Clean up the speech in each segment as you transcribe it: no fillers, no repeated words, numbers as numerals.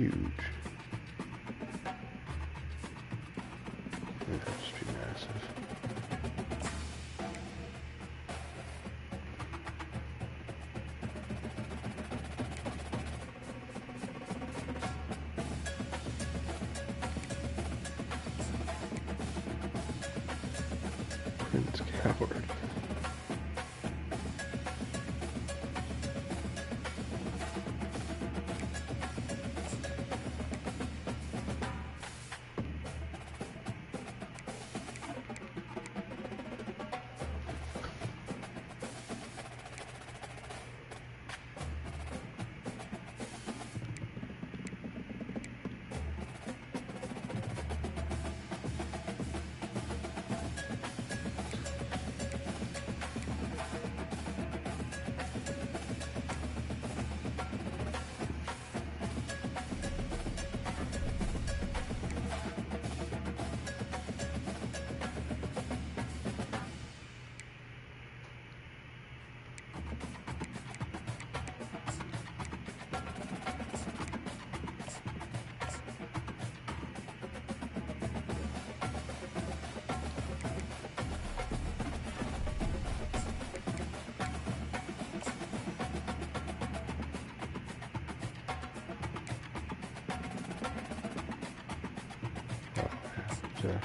huge. It would just be massive. Prince Coward. Yeah.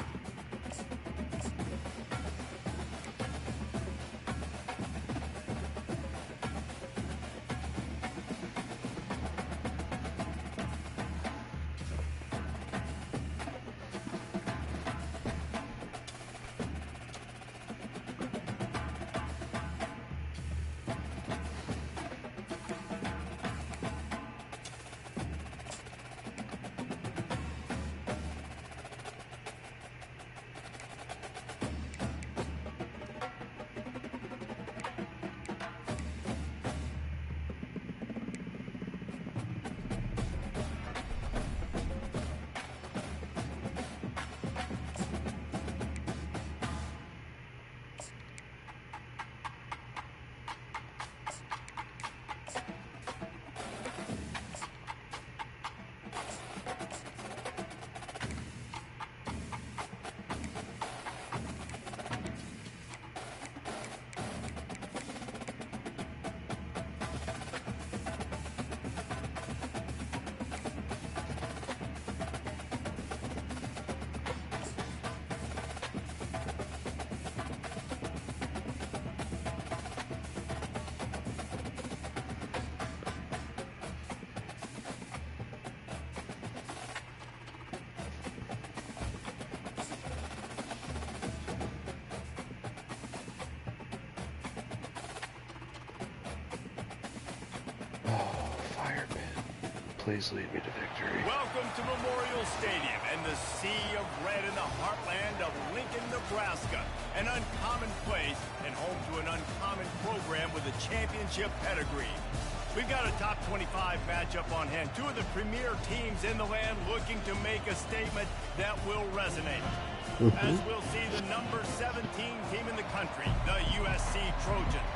Please lead me to victory. Welcome to Memorial Stadium and the sea of red in the heartland of Lincoln, Nebraska. An uncommon place and home to an uncommon program with a championship pedigree. We've got a top 25 matchup on hand. Two of the premier teams in the land looking to make a statement that will resonate. As we'll see the number 17 team in the country, the USC Trojans.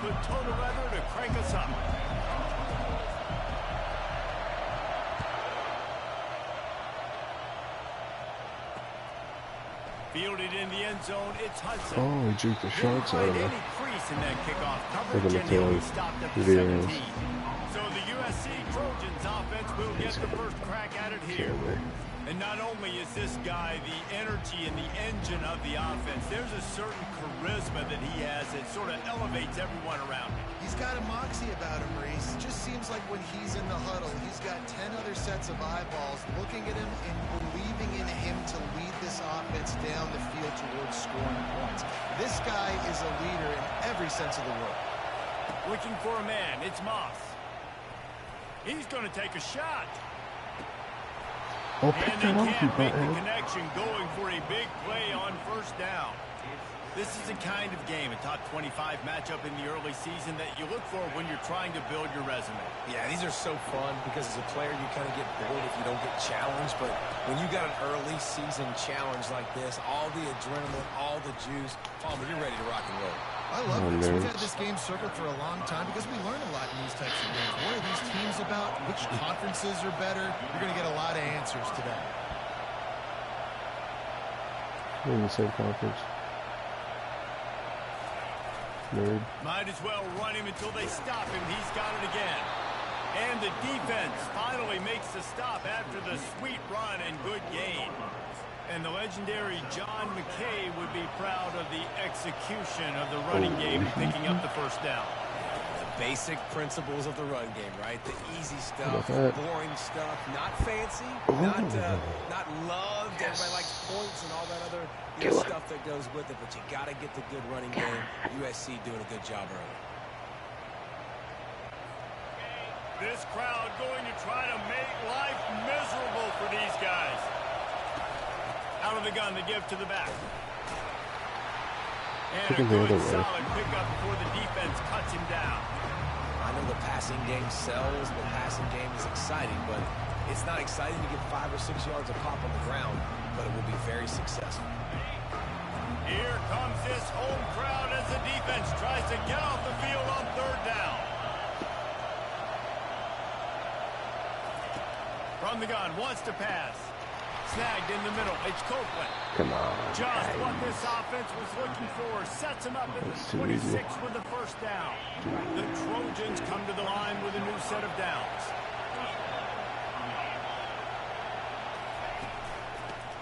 Put total weather to crank us up. Fielded in the end zone, it's Hudson. Oh, he juked the shots out of it. Any crease in that kickoff coverage, and he'll be stopped at the 17. So the USC Trojans offense will get the first crack at it here. And not only is this guy the energy and the engine of the offense, there's a certain charisma that he has that sort of elevates everyone around him. He's got a moxie about him, Reese. It just seems like when he's in the huddle, he's got 10 other sets of eyeballs looking at him and believing in him to lead this offense down the field towards scoring points. This guy is a leader in every sense of the word. Looking for a man, it's Moss. He's going to take a shot. Oh, pick that up, you make the butthead. connection going for a big play on first down. This is the kind of game, a top 25 matchup in the early season that you look for when you're trying to build your resume. Yeah, these are so fun because as a player, you kind of get bored if you don't get challenged. But when you got an early season challenge like this, all the adrenaline, all the juice, Palmer, you're ready to rock and roll. I love this. We've had this game circled for a long time because we learn a lot in these types of games. What are these teams about? Which conferences are better? You're going to get a lot of answers to that. We're in the same conference. Nerd. Might as well run him until they stop him. He's got it again. And the defense finally makes the stop after the sweet run and good gain. And the legendary John McKay would be proud of the execution of the running game, picking up the first down. The basic principles of the run game, right? The easy stuff, boring stuff, not fancy, not loved. Yes. Everybody likes points and all that other stuff that goes with it, but you got to get the good running game. USC doing a good job early. This crowd going to try to make life miserable for these guys. Out of the gun, the give to the back. And a good solid pickup before the defense cuts him down. I know the passing game sells, the passing game is exciting, but it's not exciting to get 5 or 6 yards of pop on the ground, but it will be very successful. Here comes this home crowd as the defense tries to get off the field on third down. From the gun, wants to pass. Snagged in the middle. It's Copeland. Come on. Just what this offense was looking for. Sets him up at the 26 with the first down. The Trojans come to the line with a new set of downs.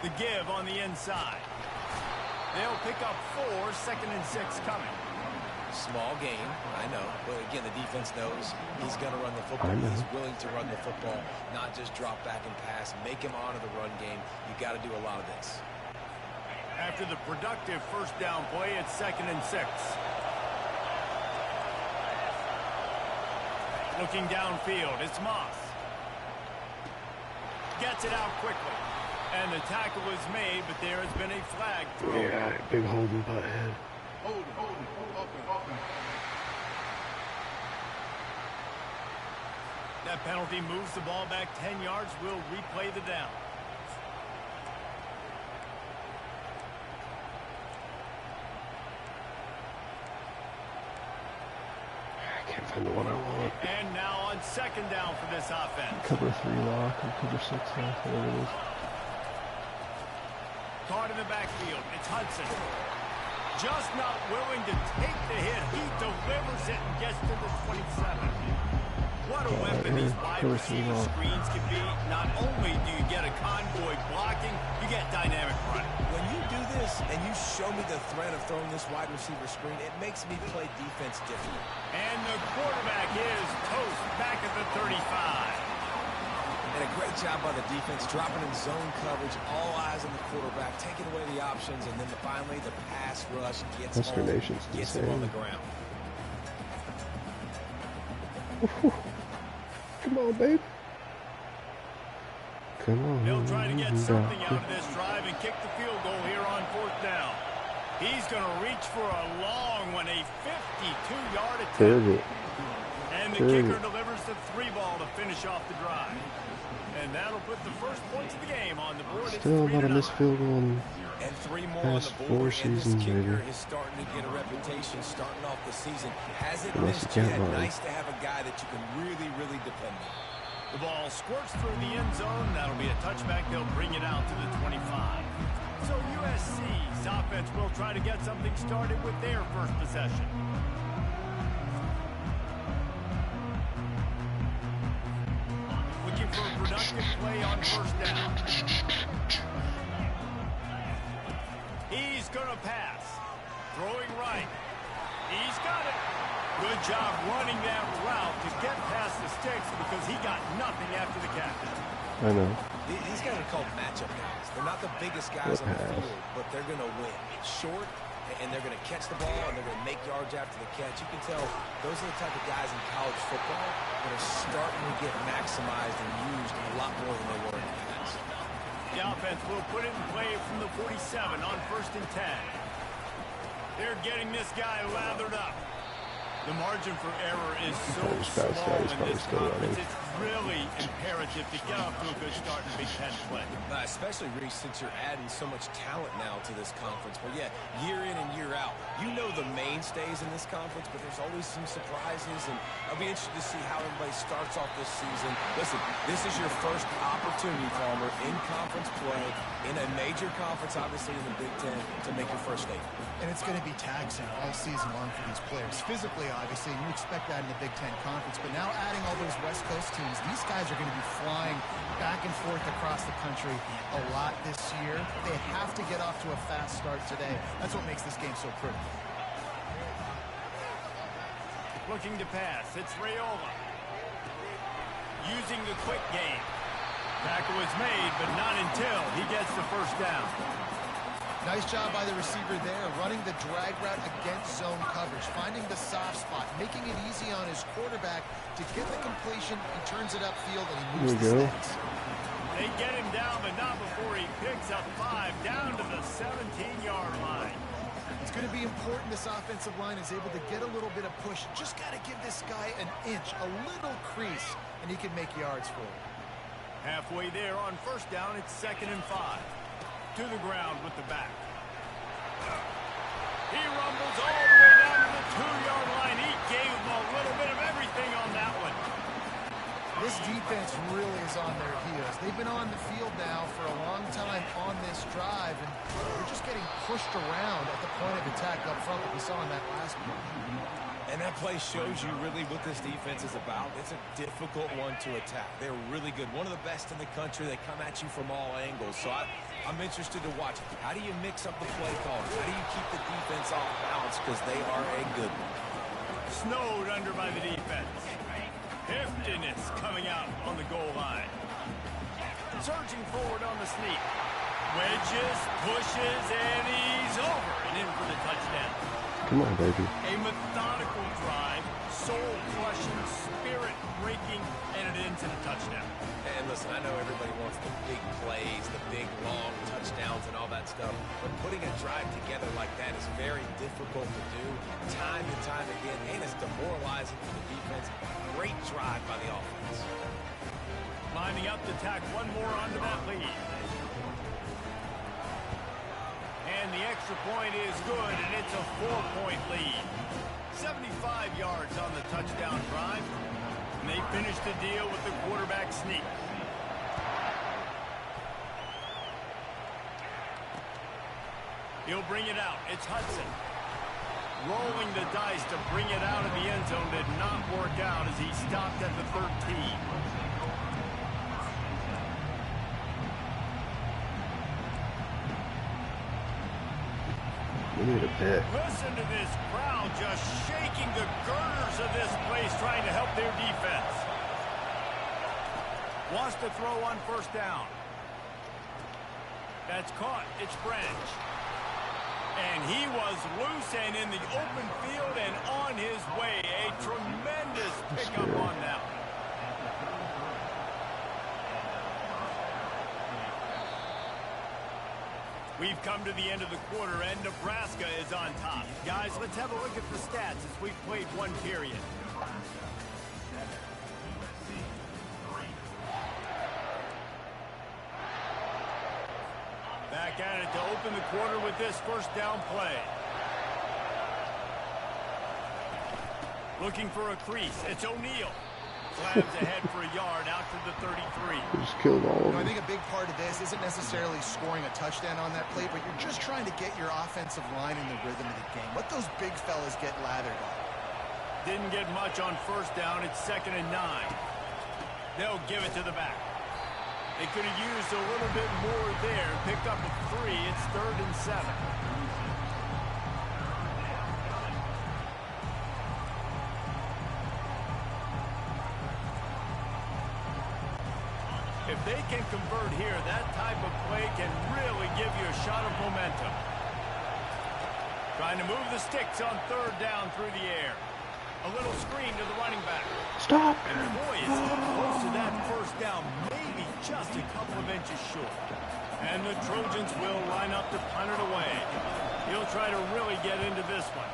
The give on the inside. They'll pick up 4, 2nd and 6 coming. Small game, I know. But again, the defense knows he's going to run the football. He's willing to run the football, not just drop back and pass. Make him honor the run game. You got to do a lot of this. After the productive first down play, it's 2nd and 6. Looking downfield, it's Moss. Gets it out quickly. And the tackle is made, but there has been a flag thrown. Yeah, big holding butt head. That penalty moves the ball back 10 yards. We'll replay the down. I can't find the one I want. And now on 2nd down for this offense. Cover 3 lock or cover 6 lock, whatever it is. Caught in the backfield. It's Hudson. Just not willing to take the hit. He delivers it and gets to the 27. What a weapon these wide receiver screens can be. Not only do you get a convoy blocking, you get dynamic running. When you do this and you show me the threat of throwing this wide receiver screen, it makes me play defense differently. And the quarterback is toast back at the 35. And a great job by the defense, dropping in zone coverage, all eyes on the quarterback, taking away the options, and then finally the pass rush gets home, gets him on the ground. Come on, babe. Come on. They'll try to get something out of this drive and kick the field goal here on 4th down. He's going to reach for a long one, a 52-yard attempt. And the kicker delivers the 3 ball to finish off the drive. And that'll put the first points of the game on the board. Still about a missed field goal in and 3 more past on the board. 4 seasons, and this kicker maybe. is starting to get a reputation starting off the season. Hasn't missed yet. Nice to have a guy that you can really, really depend on. The ball squirts through the end zone. That'll be a touchback. They'll bring it out to the 25. So USC's offense will try to get something started with their first possession. Looking for a productive play on first down. He's going to pass. Throwing right. He's got it. Good job running that route to get past the sticks because he got nothing after the captain. I know. These guys are called matchup guys. They're not the biggest guys on the field, but they're going to win. It's short, and they're going to catch the ball, and they're going to make yards after the catch. You can tell those are the type of guys in college football that are starting to get maximized and used a lot more than they were in the past. The offense will put it in play from the 47 on 1st and 10. They're getting this guy lathered up. The margin for error is so Bounced small out, in this still conference. running. It's really imperative to get off to a good start in Big Ten play. Especially, Reese, since you're adding so much talent now to this conference. But yeah, year in and year out, you know the mainstays in this conference, but there's always some surprises, and I'll be interested to see how everybody starts off this season. Listen, this is your first opportunity, Palmer, in conference play, in a major conference, obviously in the Big Ten, to make your first statement. And it's going to be taxing all season long for these players. Physically, obviously, you expect that in the Big Ten Conference. But now adding all those West Coast teams, these guys are going to be flying back and forth across the country a lot this year. They have to get off to a fast start today. That's what makes this game so critical. Looking to pass. It's Raiola. Using the quick game. Tackle was made, but not until he gets the first down. Nice job by the receiver there, running the drag route against zone coverage, finding the soft spot, making it easy on his quarterback to get the completion. He turns it upfield and he moves the sticks. They get him down, but not before he picks up 5 down to the 17-yard line. It's going to be important this offensive line is able to get a little bit of push. Just got to give this guy an inch, a little crease, and he can make yards for it. Halfway there on first down, it's 2nd and 5. To the ground with the back. He rumbles all the way down to the 2-yard line. He gave him a little bit of everything on that one. This defense really is on their heels. They've been on the field now for a long time on this drive, and they're just getting pushed around at the point of attack up front that we saw in that last one. And that play shows you really what this defense is about. It's a difficult one to attack. They're really good. One of the best in the country. They come at you from all angles. So I'm interested to watch. How do you mix up the play calls? How do you keep the defense off balance? Because they are a good one. Snowed under by the defense. Heftiness coming out on the goal line. Surging forward on the sneak. Wedges, pushes, and he's over and in for the touchdown. Come on, baby. A methodical drive, soul-crushing, spirit-breaking, and it ends in a touchdown. And listen, I know everybody wants the big plays, the big, long touchdowns and all that stuff, but putting a drive together like that is very difficult to do time and time again, and it's demoralizing for the defense. Great drive by the offense. Lining up to tack one more onto that lead. And the extra point is good, and it's a 4-point lead. 75 yards on the touchdown drive. And they finish the deal with the quarterback sneak. He'll bring it out. It's Hudson. Rolling the dice to bring it out of the end zone did not work out as he stopped at the 13. We need a pick. Listen to this crowd just shaking the girders of this place trying to help their defense. Wants to throw on first down. That's caught. It's Branch. And he was loose and in the open field and on his way. A tremendous pickup on that one. We've come to the end of the quarter, and Nebraska is on top. Guys, let's have a look at the stats as we've played one period. Back at it to open the quarter with this first down play. Looking for a crease. It's O'Neal. Slabs ahead for a yard out to the 33. We just killed all of I them. think a big part of this isn't necessarily scoring a touchdown on that play, but you're just trying to get your offensive line in the rhythm of the game. Let those big fellas get lathered up. Didn't get much on first down. It's 2nd and 9. They'll give it to the back. They could have used a little bit more there. Picked up a 3. It's 3rd and 7. If they can convert here, that type of play can really give you a shot of momentum. Trying to move the sticks on 3rd down through the air. A little screen to the running back. Stop! And boy, is he close to that first down, maybe just a couple of inches short. And the Trojans will line up to punt it away. He'll He'll try to really get into this one.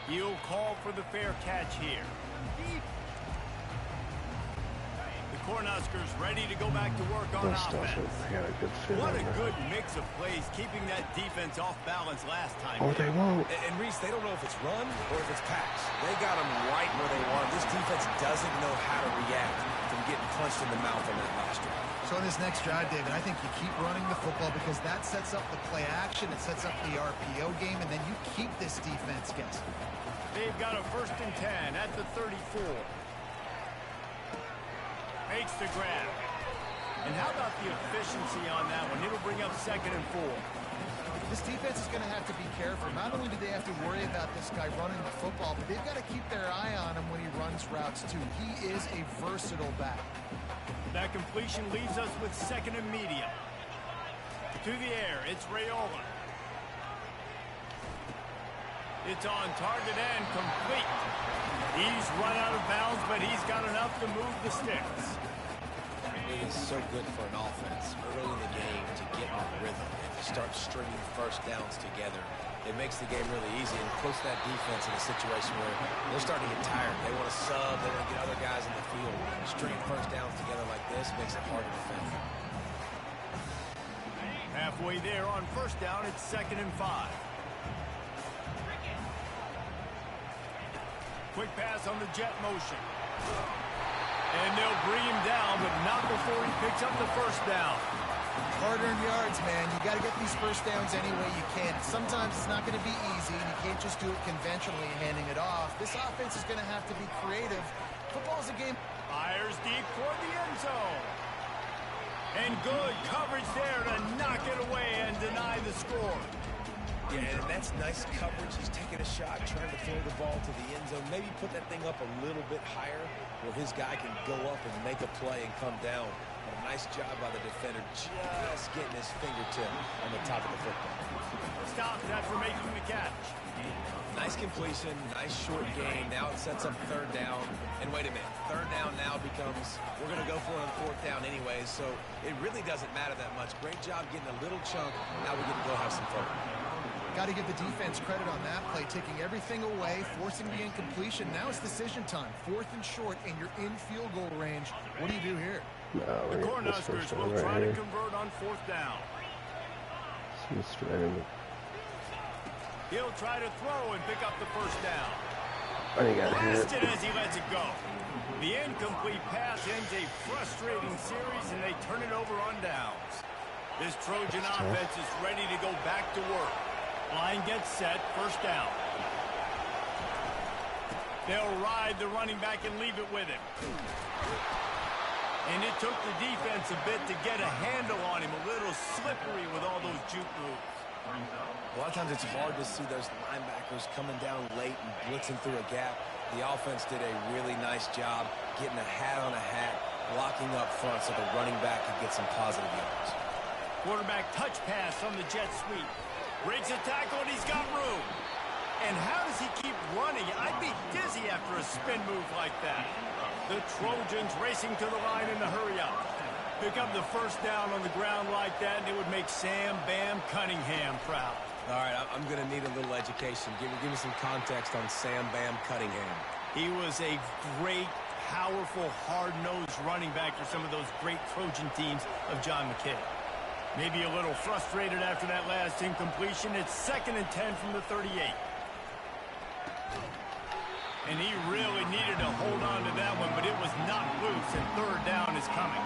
He'll call for the fair catch here. The Cornhuskers ready to go back to work on offense. What a good mix of plays, keeping that defense off balance last time. Oh, they won't. And Reese, they don't know if it's run or if it's pass. They got them right where they want. This defense doesn't know how to react from getting punched in the mouth on that last drive. So in this next drive, David, I think you keep running the football because that sets up the play action, it sets up the RPO game, and then you keep this defense guessing. They've got a 1st and 10 at the 34. Makes the grab. And how about the efficiency on that one? It'll bring up 2nd and 4. This defense is going to have to be careful. Not only do they have to worry about this guy running the football, but they've got to keep their eye on him when he runs routes too. He is a versatile back. That completion leaves us with 2nd and medium. To the air, it's Raiola. It's on target and complete. He's run out of bounds, but he's got enough to move the sticks. It is so good for an offense early in the game to get in a rhythm and to start stringing 1st downs together. It makes the game really easy and puts that defense in a situation where they're starting to get tired. They want to sub. They want to get other guys in the field. Stringing 1st downs together like this makes it hard to defend. Halfway there on 1st down, it's 2nd and 5. Quick pass on the jet motion. And they'll bring him down, but not before he picks up the 1st down. Hard-earned yards, man. You got to get these 1st downs any way you can. Sometimes it's not going to be easy, and you can't just do it conventionally, handing it off. This offense is going to have to be creative. Football's a game. Fires deep toward the end zone. And good coverage there to knock it away and deny the score. Yeah, and that's nice coverage. He's taking a shot, trying to throw the ball to the end zone. Maybe put that thing up a little bit higher where his guy can go up and make a play and come down. But a nice job by the defender just getting his fingertip on the top of the football. Stopped after making the catch. Nice completion, nice short gain. Now it sets up 3rd down. And wait a minute, 3rd down now becomes, we're going to go for it on 4th down anyway, so it really doesn't matter that much. Great job getting a little chunk. Now we get to go have some fun. Got to give the defense credit on that play, taking everything away, forcing the incompletion. Now it's decision time. 4th and short, and you're in field goal range. What do you do here? No, The Cornhuskers will try to convert on 4th down. He'll try to throw and pick up the 1st down. Blasted as he lets it go. The incomplete pass ends a frustrating series, and they turn it over on downs. This Trojan offense is ready to go back to work. Line gets set, 1st down. They'll ride the running back and leave it with him. And it took the defense a bit to get a handle on him. A little slippery with all those juke moves. A lot of times it's hard to see those linebackers coming down late and blitzing through a gap. The offense did a really nice job getting a hat on a hat, blocking up front so the running back could get some positive yards. Quarterback touch pass on the jet sweep. Breaks a tackle, and he's got room. And how does he keep running? I'd be dizzy after a spin move like that. The Trojans racing to the line in the hurry up. Pick up the 1st down on the ground like that, and it would make Sam Bam Cunningham proud. All right, I'm going to need a little education. Give me some context on Sam Bam Cunningham. He was a great, powerful, hard-nosed running back for some of those great Trojan teams of John McKay. Maybe a little frustrated after that last incompletion. It's 2nd and 10 from the 38. And he really needed to hold on to that one, but it was knocked loose, and 3rd down is coming.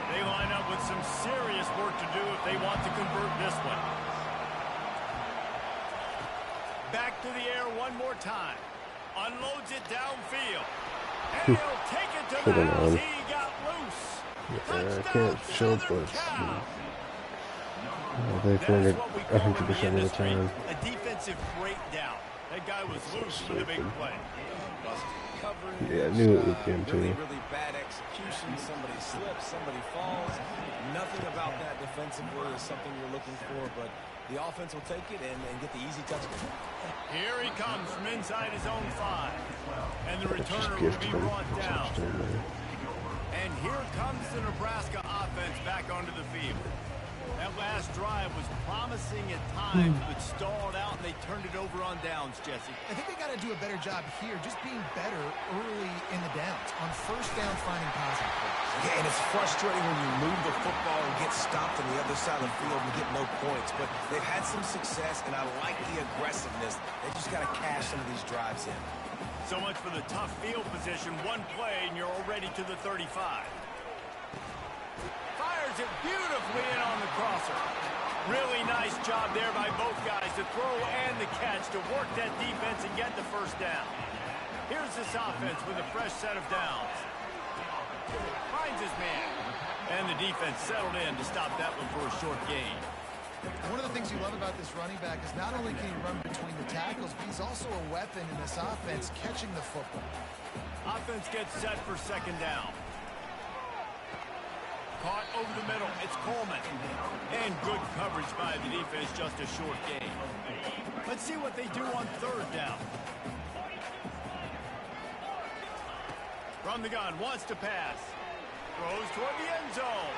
They line up with some serious work to do if they want to convert this one. Back to the air one more time. Unloads it downfield. And he'll take it to the house. He got loose. I can't show blitz. They find it 100% of the time. A defensive breakdown. That guy was loose for the big play. Yeah, I knew it would be him too. Really bad execution. Somebody slips, somebody falls. Nothing about that defensively is something you're looking for, but the offense will take it and get the easy touchdown. Here he comes from inside his own 5. And the returner will be brought down. And here comes the Nebraska offense back onto the field. That last drive was promising at times, but stalled out, and they turned it over on downs, Jesse. I think they got to do a better job here, just being better early in the downs. On first down, finding positive plays. Yeah, and it's frustrating when you move the football and get stopped on the other side of the field and get no points. But they've had some success, and I like the aggressiveness. They just got to cash some of these drives in. So much for the tough field position. One play, and you're already to the 35. Fires it beautifully in on the crosser. Really nice job there by both guys, the throw and the catch, to work that defense and get the first down. Here's this offense with a fresh set of downs. Finds his man. And the defense settled in to stop that one for a short gain. One of the things you love about this running back is not only can he run between the tackles, but he's also a weapon in this offense, catching the football. Offense gets set for second down. Caught over the middle. It's Coleman. And good coverage by the defense, just a short gain. Let's see what they do on third down. From the gun, wants to pass. Throws toward the end zone.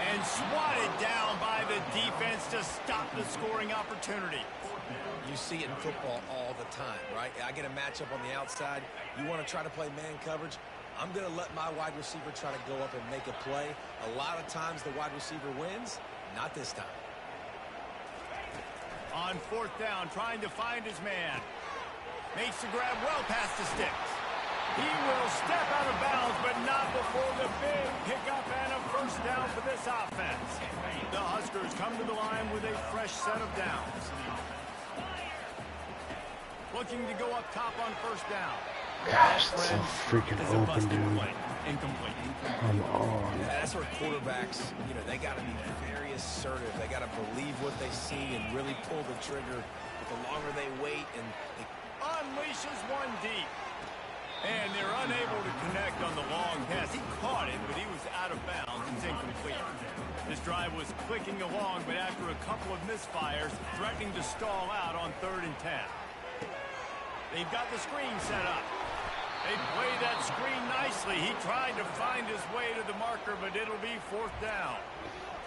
And swatted down by the defense to stop the scoring opportunity. You see it in football all the time, right? I get a matchup on the outside. You want to try to play man coverage? I'm going to let my wide receiver try to go up and make a play. A lot of times the wide receiver wins. Not this time. On fourth down, trying to find his man. Makes the grab well past the sticks. He will step out of bounds, but not before the big pickup and a first down for this offense. The Huskers come to the line with a fresh set of downs. Looking to go up top on first down. Gosh, that's so freaking open, dude. Incomplete. Come on. Yeah, that's where quarterbacks, they got to be very assertive. They got to believe what they see and really pull the trigger. But the longer they wait and they unleashes one deep. And they're unable to connect on the long pass. He caught it, but he was out of bounds. It's incomplete. This drive was clicking along, but after a couple of misfires, threatening to stall out on 3rd and 10. They've got the screen set up. They play that screen nicely. He tried to find his way to the marker, but it'll be 4th down.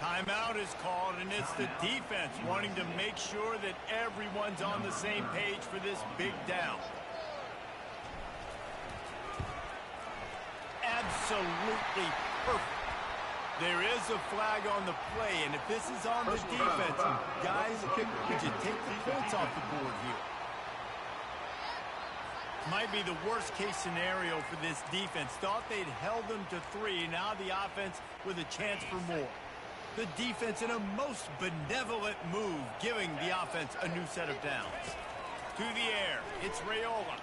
Timeout is called, and it's the defense wanting to make sure that everyone's on the same page for this big down. Absolutely perfect. There is a flag on the play, and if this is on the defense, guys, could you take the points off the board here? Might be the worst-case scenario for this defense. Thought they'd held them to 3. Now the offense with a chance for more. The defense in a most benevolent move, giving the offense a new set of downs. To the air, it's Raiola.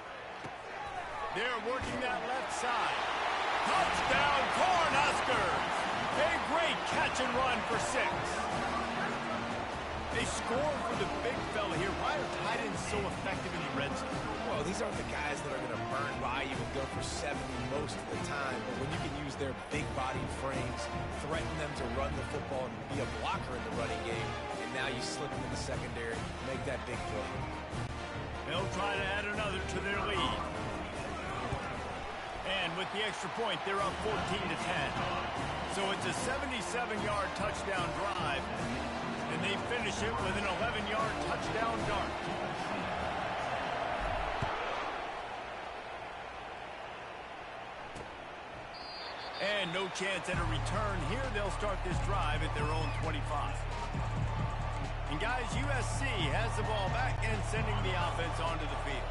They're working that left side. Touchdown, Cornhuskers! A great catch and run for 6. They score for the big fella here. Why are tight ends so effective in the red zone? Well, these aren't the guys that are going to burn by you and go for 70 most of the time. But when you can use their big body frames, threaten them to run the football and be a blocker in the running game, and now you slip into the secondary, make that big play. They'll try to add another to their lead. And with the extra point, they're up 14-10. So it's a 77-yard touchdown drive, and they finish it with an 11-yard touchdown dart. And no chance at a return here. They'll start this drive at their own 25. And guys, USC has the ball back and sending the offense onto the field.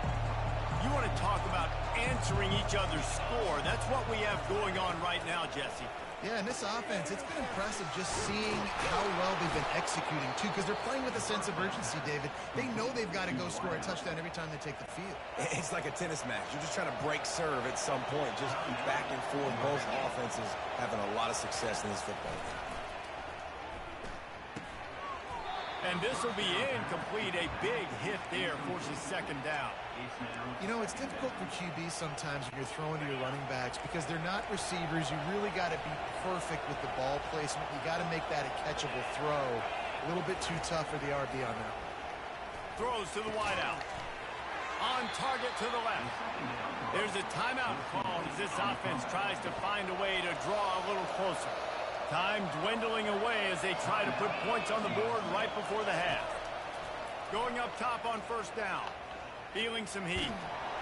You want to talk about answering each other's score. That's what we have going on right now, Jesse. Yeah, and this offense, it's been impressive just seeing how well they've been executing, too, because they're playing with a sense of urgency, David. They know they've got to go score a touchdown every time they take the field. It's like a tennis match. You're just trying to break serve at some point, just back and forth. Both offenses having a lot of success in this football game. And this will be incomplete. A big hit there forces second down. You know, it's difficult for QBs sometimes when you're throwing to your running backs because they're not receivers. You really got to be perfect with the ball placement. You got to make that a catchable throw. A little bit too tough for the RB on that. Throws to the wideout. On target to the left. There's a timeout called as this offense tries to find a way to draw a little closer. Time dwindling away as they try to put points on the board right before the half. Going up top on first down. Feeling some heat.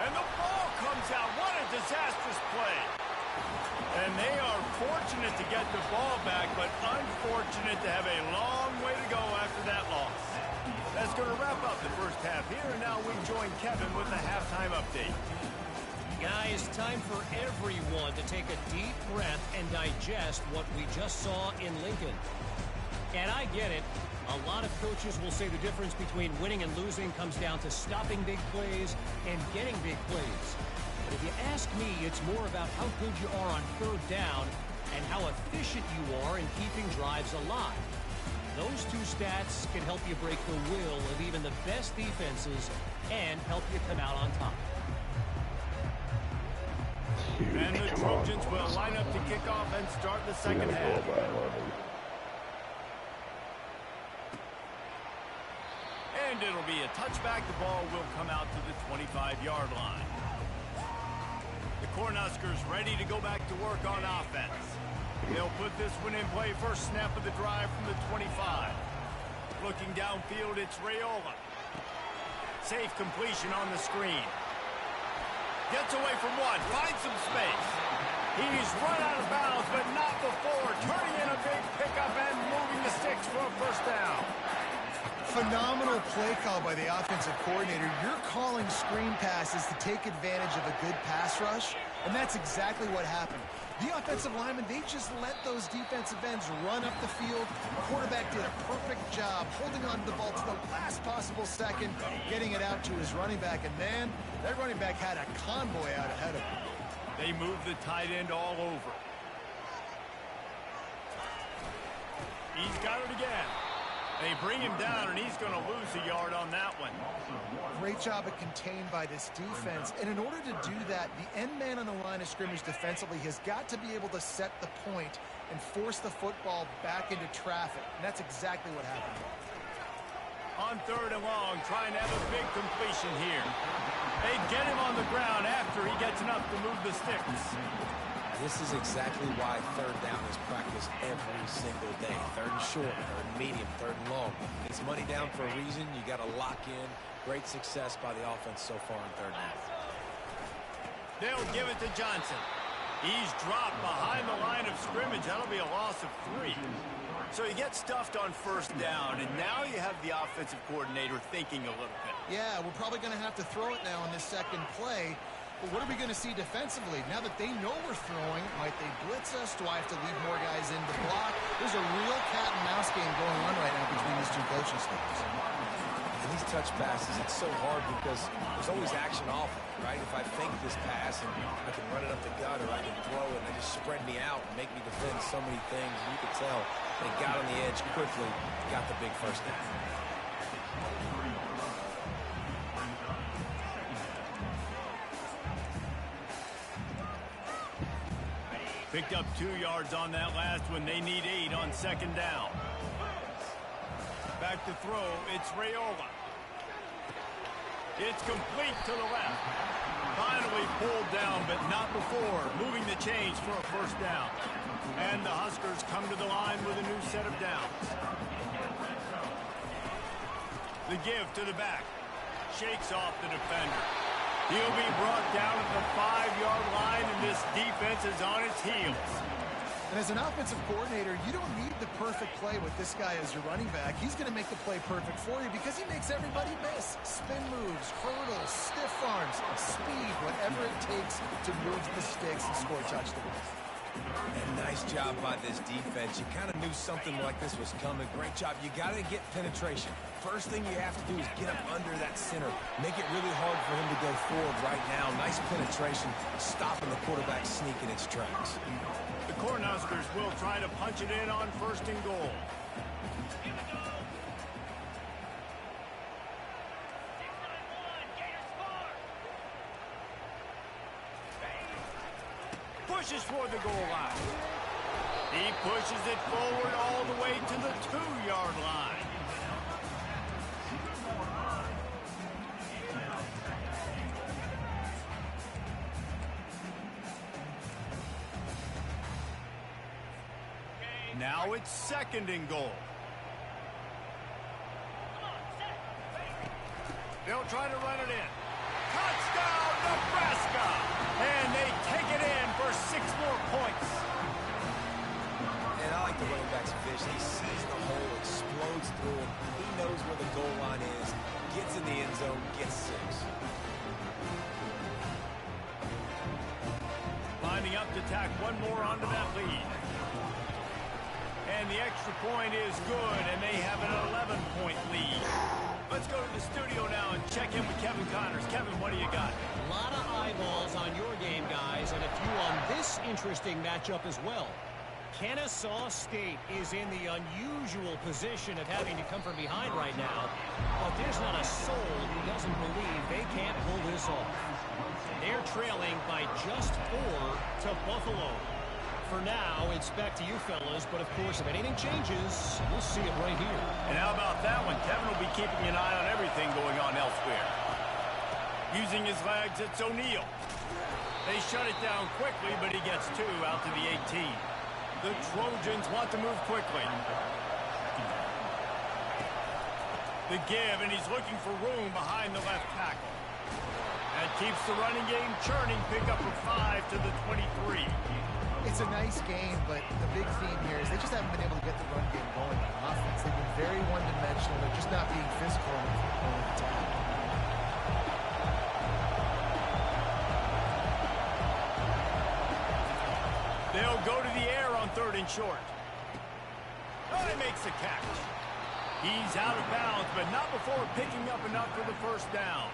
And the ball comes out. What a disastrous play. And they are fortunate to get the ball back, but unfortunate to have a long way to go after that loss. That's going to wrap up the first half here, and now we join Kevin with the halftime update. Guys, time for everyone to take a deep breath and digest what we just saw in Lincoln. And I get it. A lot of coaches will say the difference between winning and losing comes down to stopping big plays and getting big plays. But if you ask me, it's more about how good you are on third down and how efficient you are in keeping drives alive. Those two stats can help you break the will of even the best defenses and help you come out on top. And the Trojans will line up to kick off and start the second half. And it'll be a touchback. The ball will come out to the 25-yard line. The Cornhuskers ready to go back to work on offense. They'll put this one in play. First snap of the drive from the 25. Looking downfield, it's Raiola. Safe completion on the screen. Gets away from one, finds some space. He's run out of bounds, but not before. Turning in a big pickup and moving the sticks for a first down. Phenomenal play call by the offensive coordinator. You're calling screen passes to take advantage of a good pass rush, and that's exactly what happened. The offensive linemen, they just let those defensive ends run up the field. The quarterback did a perfect job holding on to the ball to the last possible second, getting it out to his running back, and man, that running back had a convoy out ahead of him. They move the tight end all over. He's got it again. They bring him down, and he's going to lose a yard on that one. Great job of contained by this defense. And in order to do that, the end man on the line of scrimmage defensively has got to be able to set the point and force the football back into traffic. And that's exactly what happened. On third and long, trying to have a big completion here. They get him on the ground after he gets enough to move the sticks. This is exactly why third down is practiced every single day. Third and short, third and medium, third and long. It's money down for a reason. You got to lock in. Great success by the offense so far on third down. They'll give it to Johnson. He's dropped behind the line of scrimmage. That'll be a loss of 3. So you get stuffed on first down, and now you have the offensive coordinator thinking a little bit. Yeah, we're probably going to have to throw it now on this second play. But what are we going to see defensively? Now that they know we're throwing, might they blitz us? Do I have to leave more guys in to block? There's a real cat and mouse game going on right now between these two coaching staffs. And these touch passes, it's so hard because there's always action off of it, right? If I fake this pass and I can run it up the gut or I can throw it and they just spread me out and make me defend so many things, you could tell they got on the edge quickly, got the big first down. Picked up 2 yards on that last one. They need 8 on second down. Back to throw. It's Raiola. It's complete to the left. Finally pulled down, but not before. Moving the chains for a first down. And the Huskers come to the line with a new set of downs. The give to the back. Shakes off the defender. He'll be brought down at the 5-yard line, and this defense is on its heels. And as an offensive coordinator, you don't need the perfect play with this guy as your running back. He's going to make the play perfect for you because he makes everybody miss. Spin moves, hurdles, stiff arms, speed, whatever it takes to move the sticks and score touchdowns. And nice job by this defense. You kind of knew something like this was coming. Great job. You got to get penetration. First thing you have to do is get up under that center. Make it really hard for him to go forward right now. Nice penetration, stopping the quarterback sneak in its tracks. The Cornhuskers will try to punch it in on first and goal. Pushes for the goal line. He pushes it forward all the way to the 2-yard line. Now it's 2nd and goal. They'll try to run it in. Touchdown, Nebraska! And they take it in for 6 more points. And I like the running back's vision. He sees the hole, explodes through it. He knows where the goal line is, gets in the end zone, gets 6. Lining up to tack one more onto that lead. And the extra point is good, and they have an 11-point lead. Let's go to the studio now and check in with Kevin Connors. Kevin, what do you got? A lot of eyeballs on your game, guys, and a few on this interesting matchup as well. Kennesaw State is in the unusual position of having to come from behind right now, but there's not a soul who doesn't believe they can't pull this off. They're trailing by just 4 to Buffalo. For now, it's back to you fellas, but of course, if anything changes, we'll see it right here. And how about that one? Kevin will be keeping an eye on everything going on elsewhere. Using his legs, it's O'Neal. They shut it down quickly, but he gets 2 out to the 18. The Trojans want to move quickly. The give, and he's looking for room behind the left tackle. That keeps the running game churning. Pick up for 5 to the 23. It's a nice game, but the big theme here is they just haven't been able to get the run game going on offense. They've been very one-dimensional. They're just not being physical enough to go into attack. They'll go to the air on 3rd and short. Oh, he makes the catch. He's out of bounds, but not before picking up enough for the 1st down.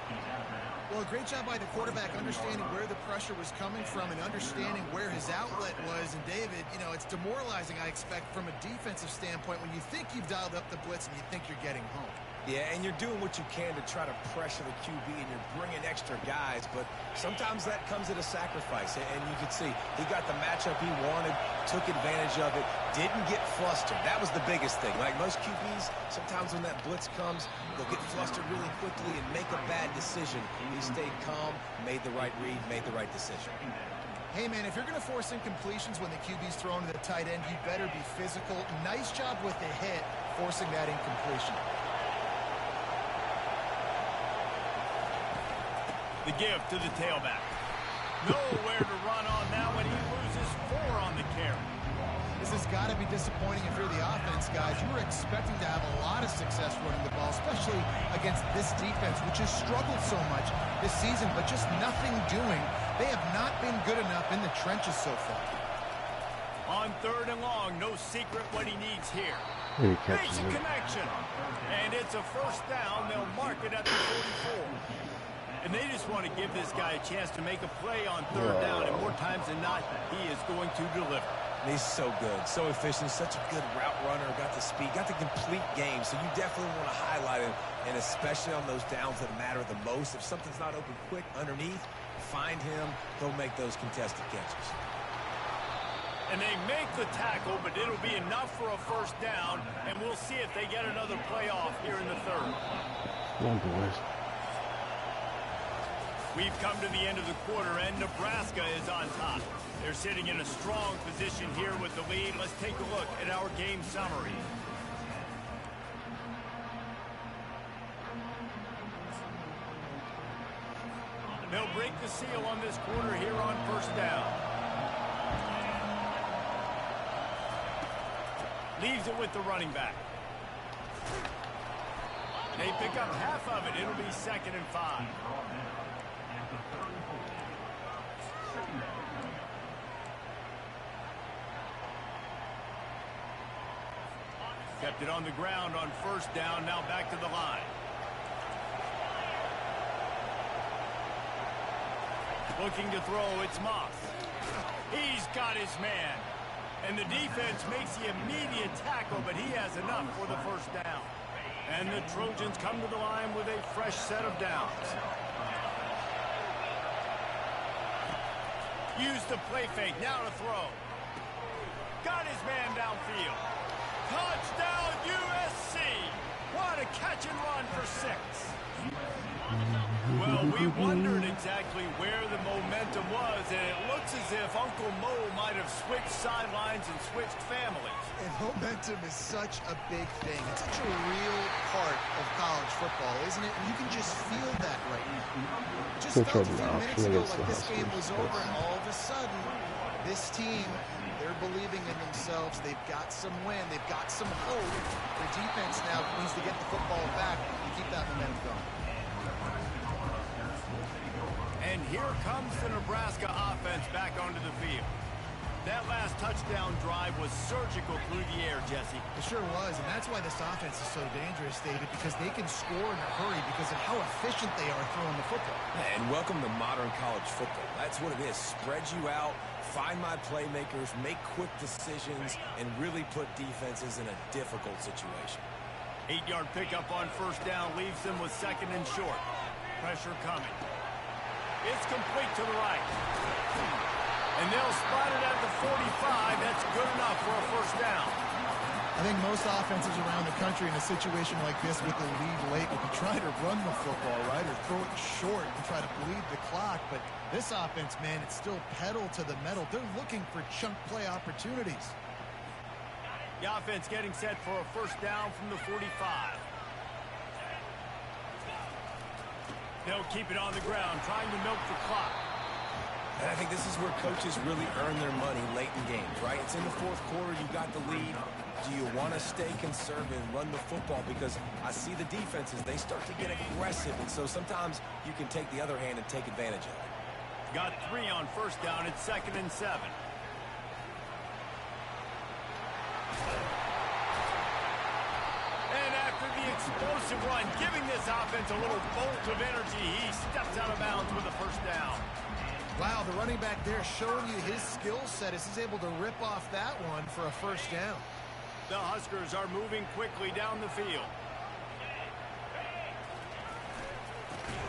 Well, great job by the quarterback understanding where the pressure was coming from and understanding where his outlet was. And David, you know, it's demoralizing, I expect, from a defensive standpoint when you think you've dialed up the blitz and you think you're getting home. Yeah, and you're doing what you can to try to pressure the QB, and you're bringing extra guys, but sometimes that comes at a sacrifice. And you can see he got the matchup he wanted, took advantage of it, didn't get flustered. That was the biggest thing. Like most QBs, sometimes when that blitz comes, they'll get flustered really quickly and make a bad decision. He stayed calm, made the right read, made the right decision. Hey, man, if you're going to force incompletions when the QB's thrown to the tight end, you better be physical. Nice job with the hit, forcing that incompletion. The give to the tailback. Nowhere to run on that one. He loses 4 on the carry. This has got to be disappointing if you're the offense, guys. You were expecting to have a lot of success running the ball, especially against this defense, which has struggled so much this season, but just nothing doing. They have not been good enough in the trenches so far. On 3rd and long, no secret what he needs here. He catches Makes a it. connection. And it's a 1st down. They'll mark it at the 44. And they just want to give this guy a chance to make a play on 3rd down, and more times than not, he is going to deliver. He's so good, so efficient, such a good route runner, got the speed, got the complete game, so you definitely want to highlight him, and especially on those downs that matter the most. If something's not open quick underneath, find him, he'll make those contested catches. And they make the tackle, but it'll be enough for a 1st down, and we'll see if they get another play off here in the 3rd. Come on, boys. We've come to the end of the quarter, and Nebraska is on top. They're sitting in a strong position here with the lead. Let's take a look at our game summary. They'll break the seal on this quarter here on 1st down. Leaves it with the running back. They pick up half of it. It'll be 2nd and 5. Kept it on the ground on 1st down. Now back to the line. Looking to throw, it's Moss. He's got his man. And the defense makes the immediate tackle, but he has enough for the 1st down. And the Trojans come to the line with a fresh set of downs. Use the play fake, now to throw. Got his man downfield. Touchdown USC! What a catch and run for 6. Well, we wondered exactly where the momentum was, and it looks as if Uncle Mo might have switched sidelines and switched families. And momentum is such a big thing. It's such a real part of college football, isn't it? And you can just feel that right now. Just felt a few minutes ago like this game was over, and all of a sudden, this team, they're believing in themselves. They've got some win. They've got some hope. Their defense now needs to get the football back and keep that momentum going. And here comes the Nebraska offense back onto the field. That last touchdown drive was surgical through the air, Jesse. It sure was, and that's why this offense is so dangerous, David, because they can score in a hurry because of how efficient they are throwing the football. And welcome to modern college football. That's what it is. Spread you out, find my playmakers, make quick decisions, and really put defenses in a difficult situation. 8-yard pickup on first down leaves them with second and short. Pressure coming. It's complete to the right. And they'll spot it at the 45. That's good enough for a first down. I think most offenses around the country in a situation like this with the lead late would be trying to run the football, right, or throw it short and try to bleed the clock. But this offense, man, it's still pedal to the metal. They're looking for chunk play opportunities. The offense getting set for a first down from the 45. They'll keep it on the ground, trying to milk the clock. And I think this is where coaches really earn their money late in games, right? It's in the fourth quarter. You got the lead. Do you want to stay conservative and run the football? Because I see the defenses, they start to get aggressive. And so sometimes you can take the other hand and take advantage of it. Got 3 on first down. It's second and 7. And after the explosive run, giving this offense a little bolt of energy, he steps out of bounds with a first down. Wow, the running back there showing you his skill set as he's able to rip off that one for a first down. The Huskers are moving quickly down the field.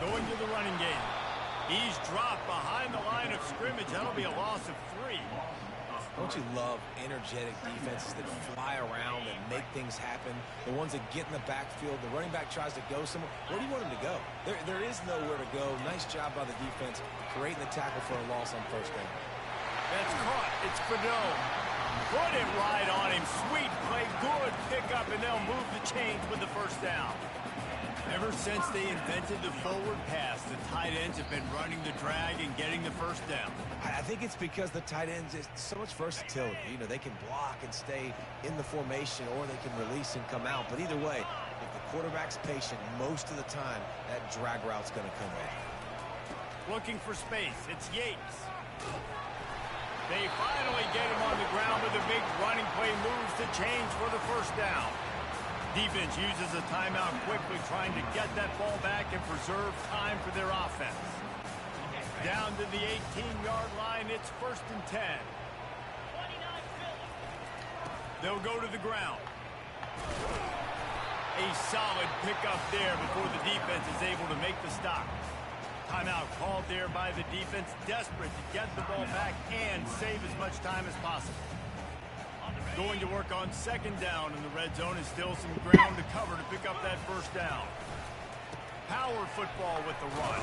Going to the running game. He's dropped behind the line of scrimmage. That'll be a loss of 3. Don't you love energetic defenses that fly around and make things happen? The ones that get in the backfield, the running back tries to go somewhere. Where do you want him to go? There is nowhere to go. Nice job by the defense creating the tackle for a loss on first down. That's caught. It's Fedot. Put it right on him. Sweet play. Good pickup, and they'll move the chains with the first down. Ever since they invented the forward pass, the tight ends have been running the drag and getting the first down. I think it's because the tight ends is so much versatility. You know, they can block and stay in the formation, or they can release and come out. But either way, if the quarterback's patient, most of the time, that drag route's going to come in. Looking for space. It's Yates. They finally get him on the ground with a big running play, moves the chains for the first down. Defense uses a timeout quickly, trying to get that ball back and preserve time for their offense. Down to the 18-yard line, it's first and 10. They'll go to the ground. A solid pickup there before the defense is able to make the stop. Timeout called there by the defense, desperate to get the ball back and save as much time as possible. Going to work on second down, and the red zone is still some ground to cover to pick up that first down. Power football with the run.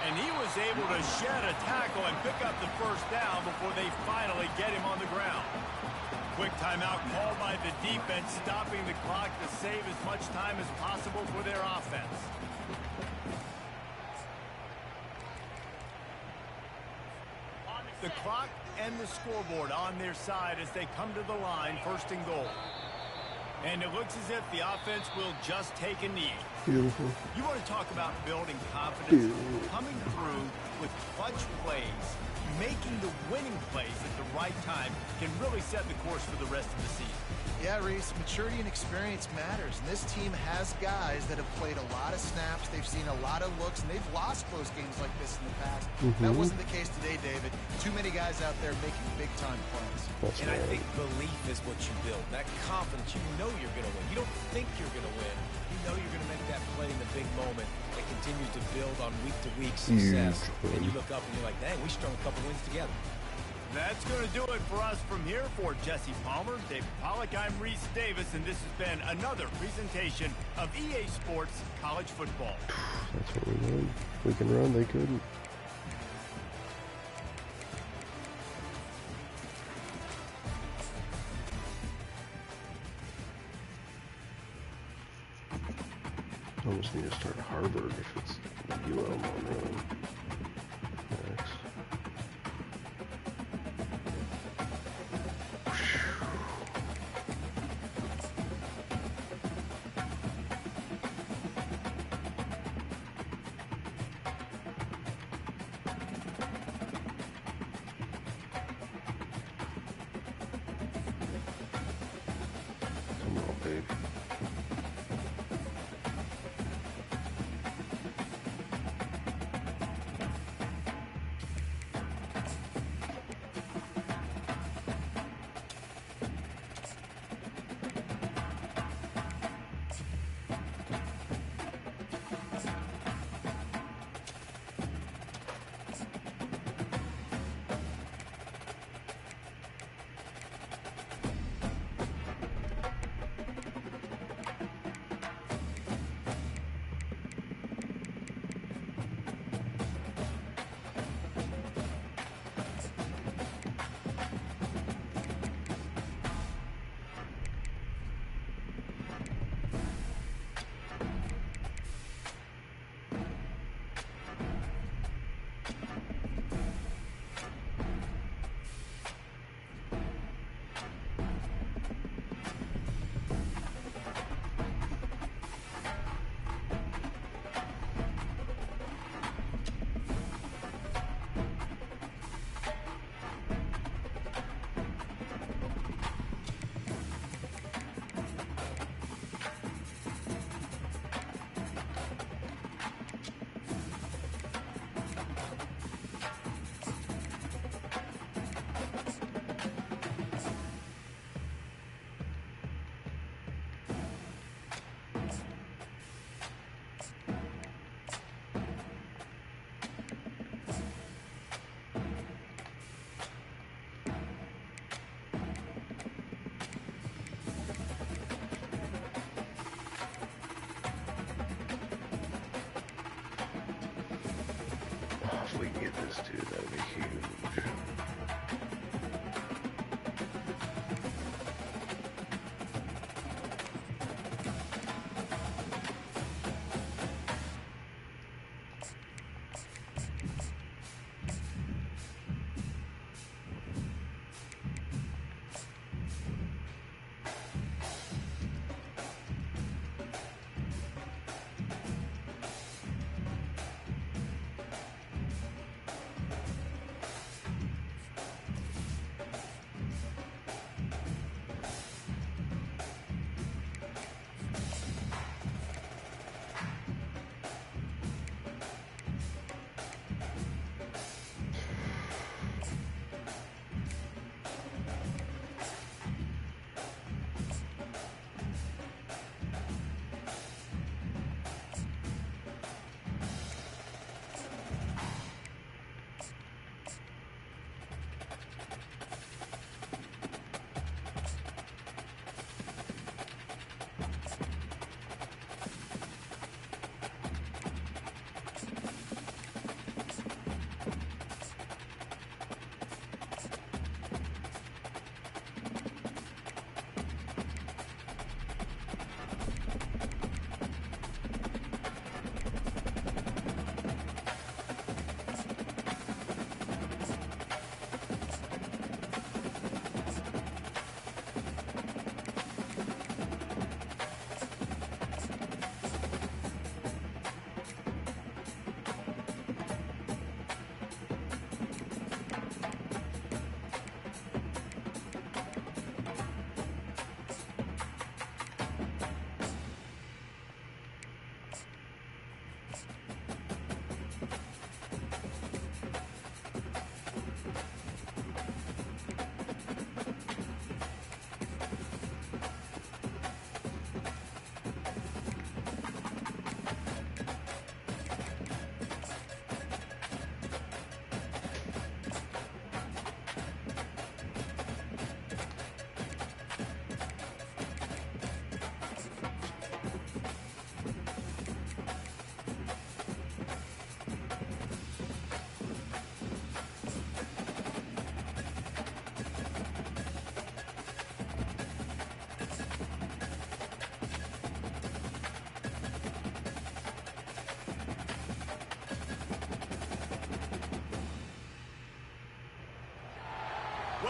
And he was able to shed a tackle and pick up the first down before they finally get him on the ground. Quick timeout called by the defense, stopping the clock to save as much time as possible for their offense. The clock and the scoreboard on their side as they come to the line, first and goal. And it looks as if the offense will just take a knee. Beautiful. You want to talk about building confidence? Coming through with clutch plays, making the winning plays at the right time can really set the course for the rest of the season. Yeah, Reese, maturity and experience matters. And this team has guys that have played a lot of snaps. They've seen a lot of looks, and they've lost close games like this in the past. That wasn't the case today, David. Too many guys out there making big-time plays. That's and right. I think belief is what you build. That confidence, you know you're going to win. You don't think you're going to win. You know you're going to make that play in the big moment that continues to build on week-to-week success. And you look up and you're like, dang, we strung a couple wins together. That's going to do it for us from here. For Jesse Palmer, David Pollack, I'm Reese Davis, and this has been another presentation of EA Sports College Football. That's what we need. We can run, they couldn't. Almost need to start Harvard if it's UL Monroe. Next. Come on, babe.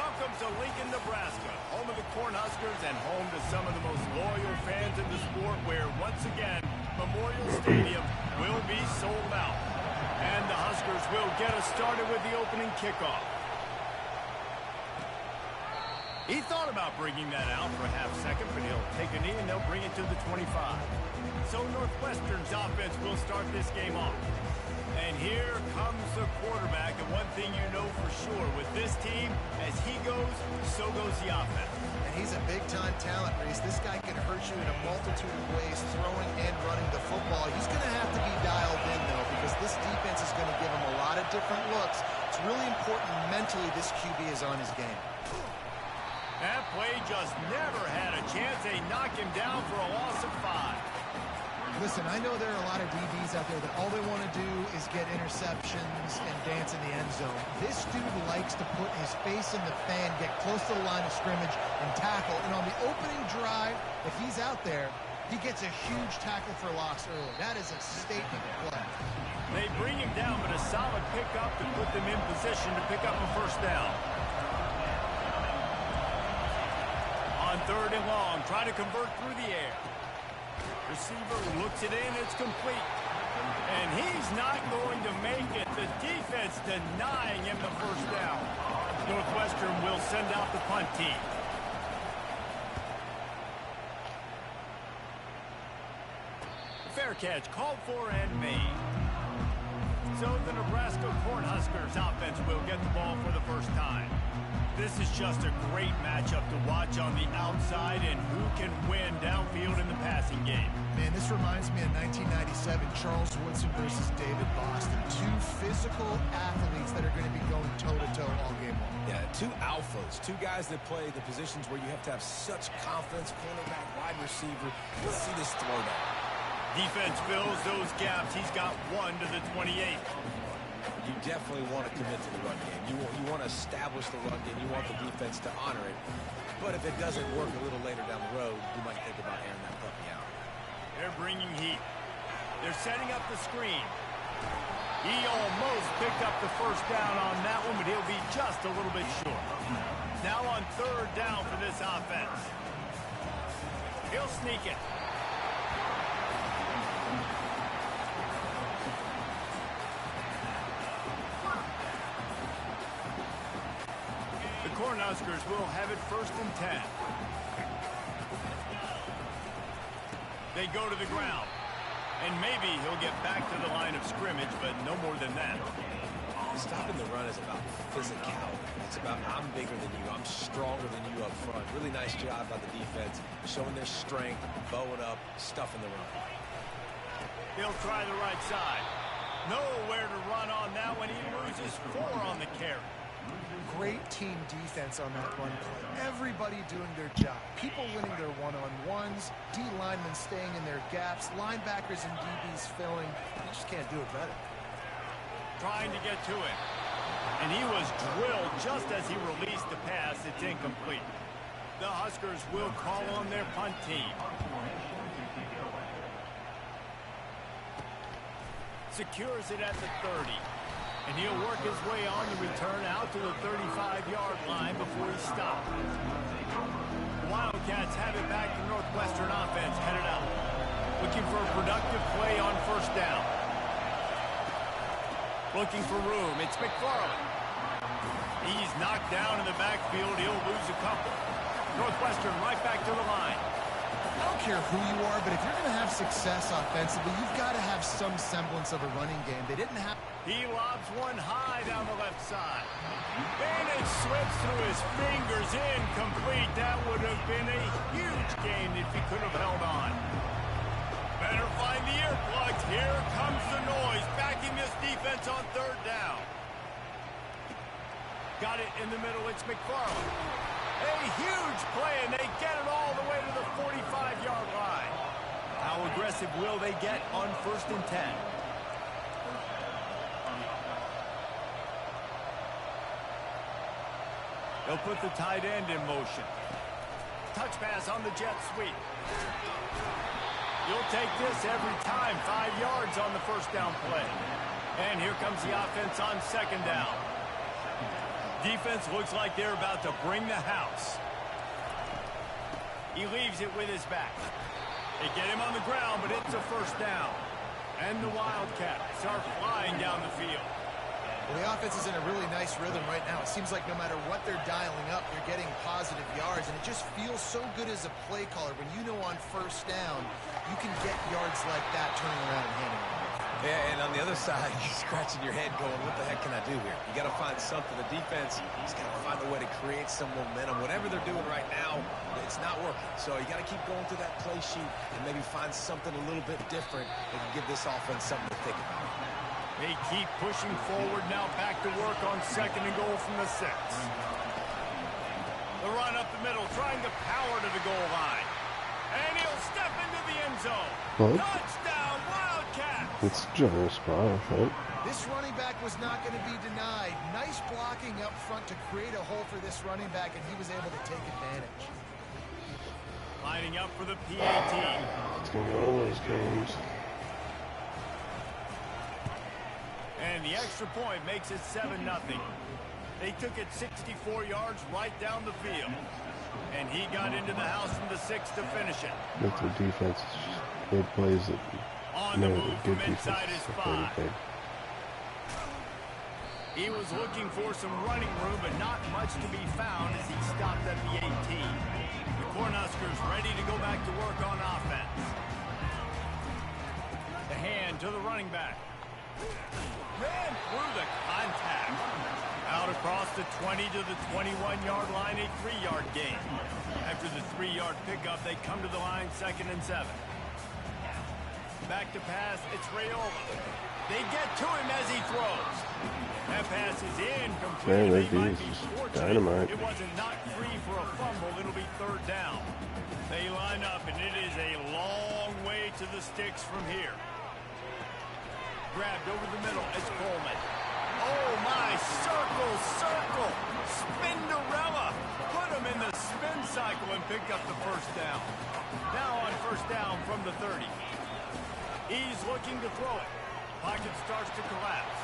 Welcome to Lincoln, Nebraska, home of the Cornhuskers and home to some of the most loyal fans in the sport, where, once again, Memorial Stadium will be sold out. And the Huskers will get us started with the opening kickoff. He thought about bringing that out for a half second, but he'll take a knee and they'll bring it to the 25. So Northwestern's offense will start this game off. And here comes the quarterback, and one thing you know for sure with this team, as he goes, so goes the offense. And he's a big-time talent, Reese. This guy can hurt you in a multitude of ways, throwing and running the football. He's going to have to be dialed in, though, because this defense is going to give him a lot of different looks. It's really important mentally this QB is on his game. That play just never had a chance. They knock him down for a loss of 5. Listen, I know there are a lot of DBs out there that all they want to do is get interceptions and dance in the end zone. This dude likes to put his face in the fan, get close to the line of scrimmage, and tackle. And on the opening drive, if he's out there, he gets a huge tackle for loss early. That is a statement play. They bring him down, but a solid pickup to put them in position to pick up a first down. On 3rd and long, try to convert through the air. Receiver looks it in, it's complete. And he's not going to make it. The defense denying him the first down. Northwestern will send out the punt team. Fair catch called for and made. So the Nebraska Cornhuskers offense will get the ball for the first time. This is just a great matchup to watch on the outside, and who can win downfield in the passing game. Man, this reminds me of 1997, Charles Woodson versus David Boston. Two physical athletes that are going to be going toe-to-toe all game long. Yeah, two alphas, two guys that play the positions where you have to have such confidence, cornerback, wide receiver. Let's see this throwdown. Defense fills those gaps. He's got 1 to the 28. You definitely want to commit to the run game. You want to establish the run game. You want the defense to honor it. But if it doesn't work a little later down the road, you might think about airing that puppy out. They're bringing heat. They're setting up the screen. He almost picked up the first down on that one, but he'll be just a little bit short. Now on 3rd down for this offense. He'll sneak it. Cornhuskers will have it 1st and 10. They go to the ground. And maybe he'll get back to the line of scrimmage, but no more than that. Stopping the run is about physicality. It's about I'm bigger than you. I'm stronger than you up front. Really nice job by the defense, showing their strength, bowing up, stuffing the run. He'll try the right side. Nowhere to run on that one. He loses 4 on the carry. Great team defense on that run play. Everybody doing their job. People winning their one-on-ones, D linemen staying in their gaps, linebackers and DBs filling. You just can't do it better. Trying to get to it. And he was drilled just as he released the pass. It's incomplete. The Huskers will call on their punt team. Secures it at the 30. And he'll work his way on the return out to the 35-yard line before he stops. The Wildcats have it back to Northwestern offense headed out. Looking for a productive play on 1st down. Looking for room. It's McFarland. He's knocked down in the backfield. He'll lose a couple. Northwestern right back to the line. I don't care who you are, but if you're going to have success offensively, you've got to have some semblance of a running game. They didn't have... He lobs one high down the left side. And it slips through his fingers, incomplete. That would have been a huge gain if he could have held on. Better find the earplugs. Here comes the noise, backing this defense on 3rd down. Got it in the middle. It's McFarland. A huge play, and they get it all the way to the 45-yard line. How aggressive will they get on 1st and 10? They'll put the tight end in motion. Touch pass on the jet sweep. You'll take this every time. 5 yards on the 1st down play. And here comes the offense on 2nd down. Defense looks like they're about to bring the house. He leaves it with his back. They get him on the ground, but it's a first down. And the Wildcats are flying down the field. Well, the offense is in a really nice rhythm right now. It seems like no matter what they're dialing up, they're getting positive yards, and it just feels so good as a play caller when you know on first down you can get yards like that turning around and handing it off. Yeah, and on the other side, you're scratching your head going, what the heck can I do here? You got to find something. The defense has got to find a way to create some momentum. Whatever they're doing right now, it's not working. So you got to keep going through that play sheet and maybe find something a little bit different that can give this offense something to think about. They keep pushing forward now, back to work on 2nd and goal from the 6. The run up the middle, trying to power to the goal line. And he'll step into the end zone. What? Touchdown, Wildcats! It's general spot, right? This running back was not going to be denied. Nice blocking up front to create a hole for this running back, and he was able to take advantage. Lining up for the PAT. It's going to be all those games. And the extra point makes it 7-0. They took it 64 yards right down the field. And he got into the house from the 6 to finish it. With their defense, they plays it. On the move from inside his 5. He was looking for some running room, but not much to be found as he stopped at the 18. The Cornhuskers ready to go back to work on offense. The hand to the running back. Ran through the contact. Out across the 20 to the 21-yard line, a 3-yard gain. After the 3-yard pickup, they come to the line 2nd and 7. Back to pass, it's Raiola. They get to him as he throws. That pass is incomplete. They might be fortunate. Dynamite. It wasn't knocked free for a fumble. It'll be 3rd down. They line up, and it is a long way to the sticks from here. Grabbed over the middle. It's Coleman. Oh, my. Circle. Spinderella. Put him in the spin cycle and pick up the first down. Now on first down from the 30. He's looking to throw it. Pocket starts to collapse.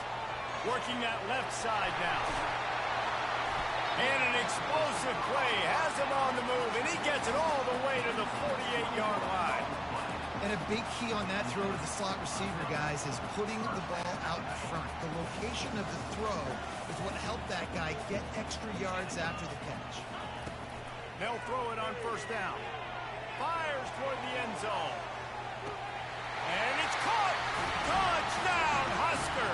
Working that left side now. And an explosive play. Has him on the move, and he gets it all the way to the 48-yard line. And a big key on that throw to the slot receiver, guys, is putting the ball out in front. The location of the throw is what helped that guy get extra yards after the catch. They'll throw it on first down. Fires toward the end zone. And it's caught. Touchdown, Husker.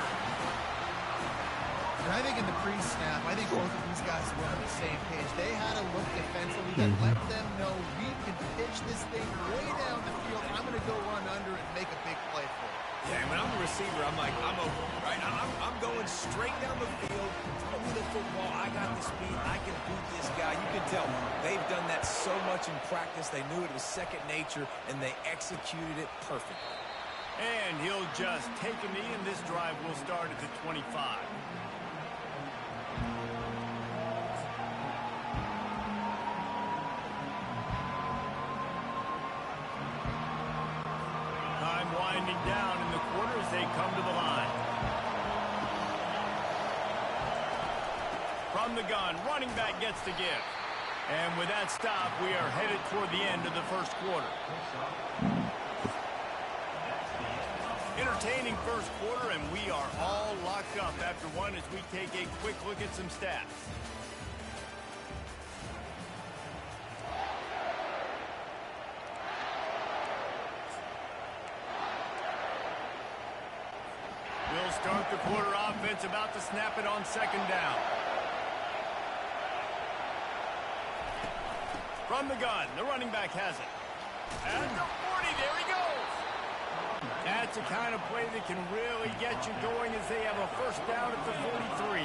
And I think in the pre-snap, I think both of these guys were on the same page. They had a look defensively that let them know we can pitch this thing way down the field. I'm going to go run under and make a big play for it. Yeah, when I'm a receiver, I'm like, I'm open, right? I'm going straight down the field. Throw me the football. I got the speed. I can beat this guy. You can tell they've done that so much in practice. They knew it was second nature, and they executed it perfectly. And he'll just take a knee, and this drive will start at the 25. Time winding down in the quarter as they come to the line. From the gun, running back gets the give. And with that stop, we are headed toward the end of the first quarter. Entertaining first quarter, and we are all locked up after one as we take a quick look at some stats. We'll start the quarter offense about to snap it on second down. From the gun, the running back has it. At the 40, there he goes. That's the kind of play that can really get you going as they have a first down at the 43.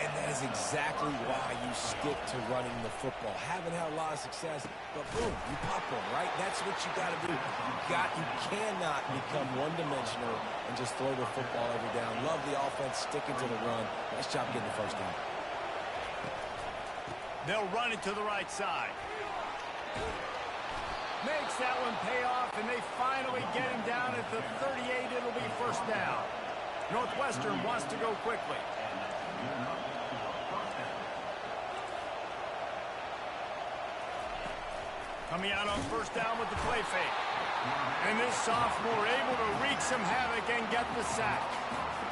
And that is exactly why you stick to running the football. Haven't had a lot of success, but boom, you pop one, right? That's what you got to do. You cannot become one-dimensional and just throw the football every down. Love the offense, sticking to the run. Nice job getting the first down. They'll run it to the right side. Makes that one pay off, and they finally get him down at the 38. It'll be first down. Northwestern wants to go quickly. Coming out on first down with the play fake. And this sophomore able to wreak some havoc and get the sack.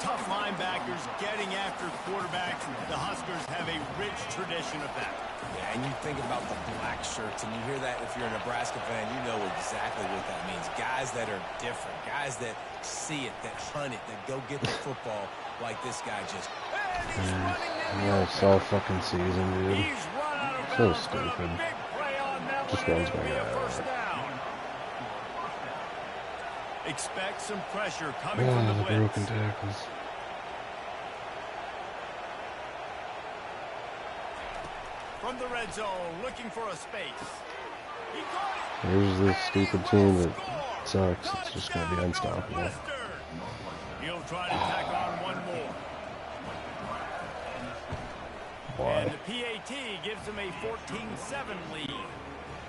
Tough linebackers getting after quarterbacks. The Huskers have a rich tradition of that. Yeah, and you think about the black shirts, and you hear that if you're a Nebraska fan, you know exactly what that means. Guys that are different, guys that see it, that hunt it, that go get the football like this guy just. Yeah, it's all fucking season, dude. So stupid. Just runs by that. Expect some pressure coming from the blitz. Broken tackles. From the red zone, looking for a space. Here's this stupid team that sucks. It's just going to be unstoppable. He'll try to tack on one more. Why? And the PAT gives him a 14-7 lead.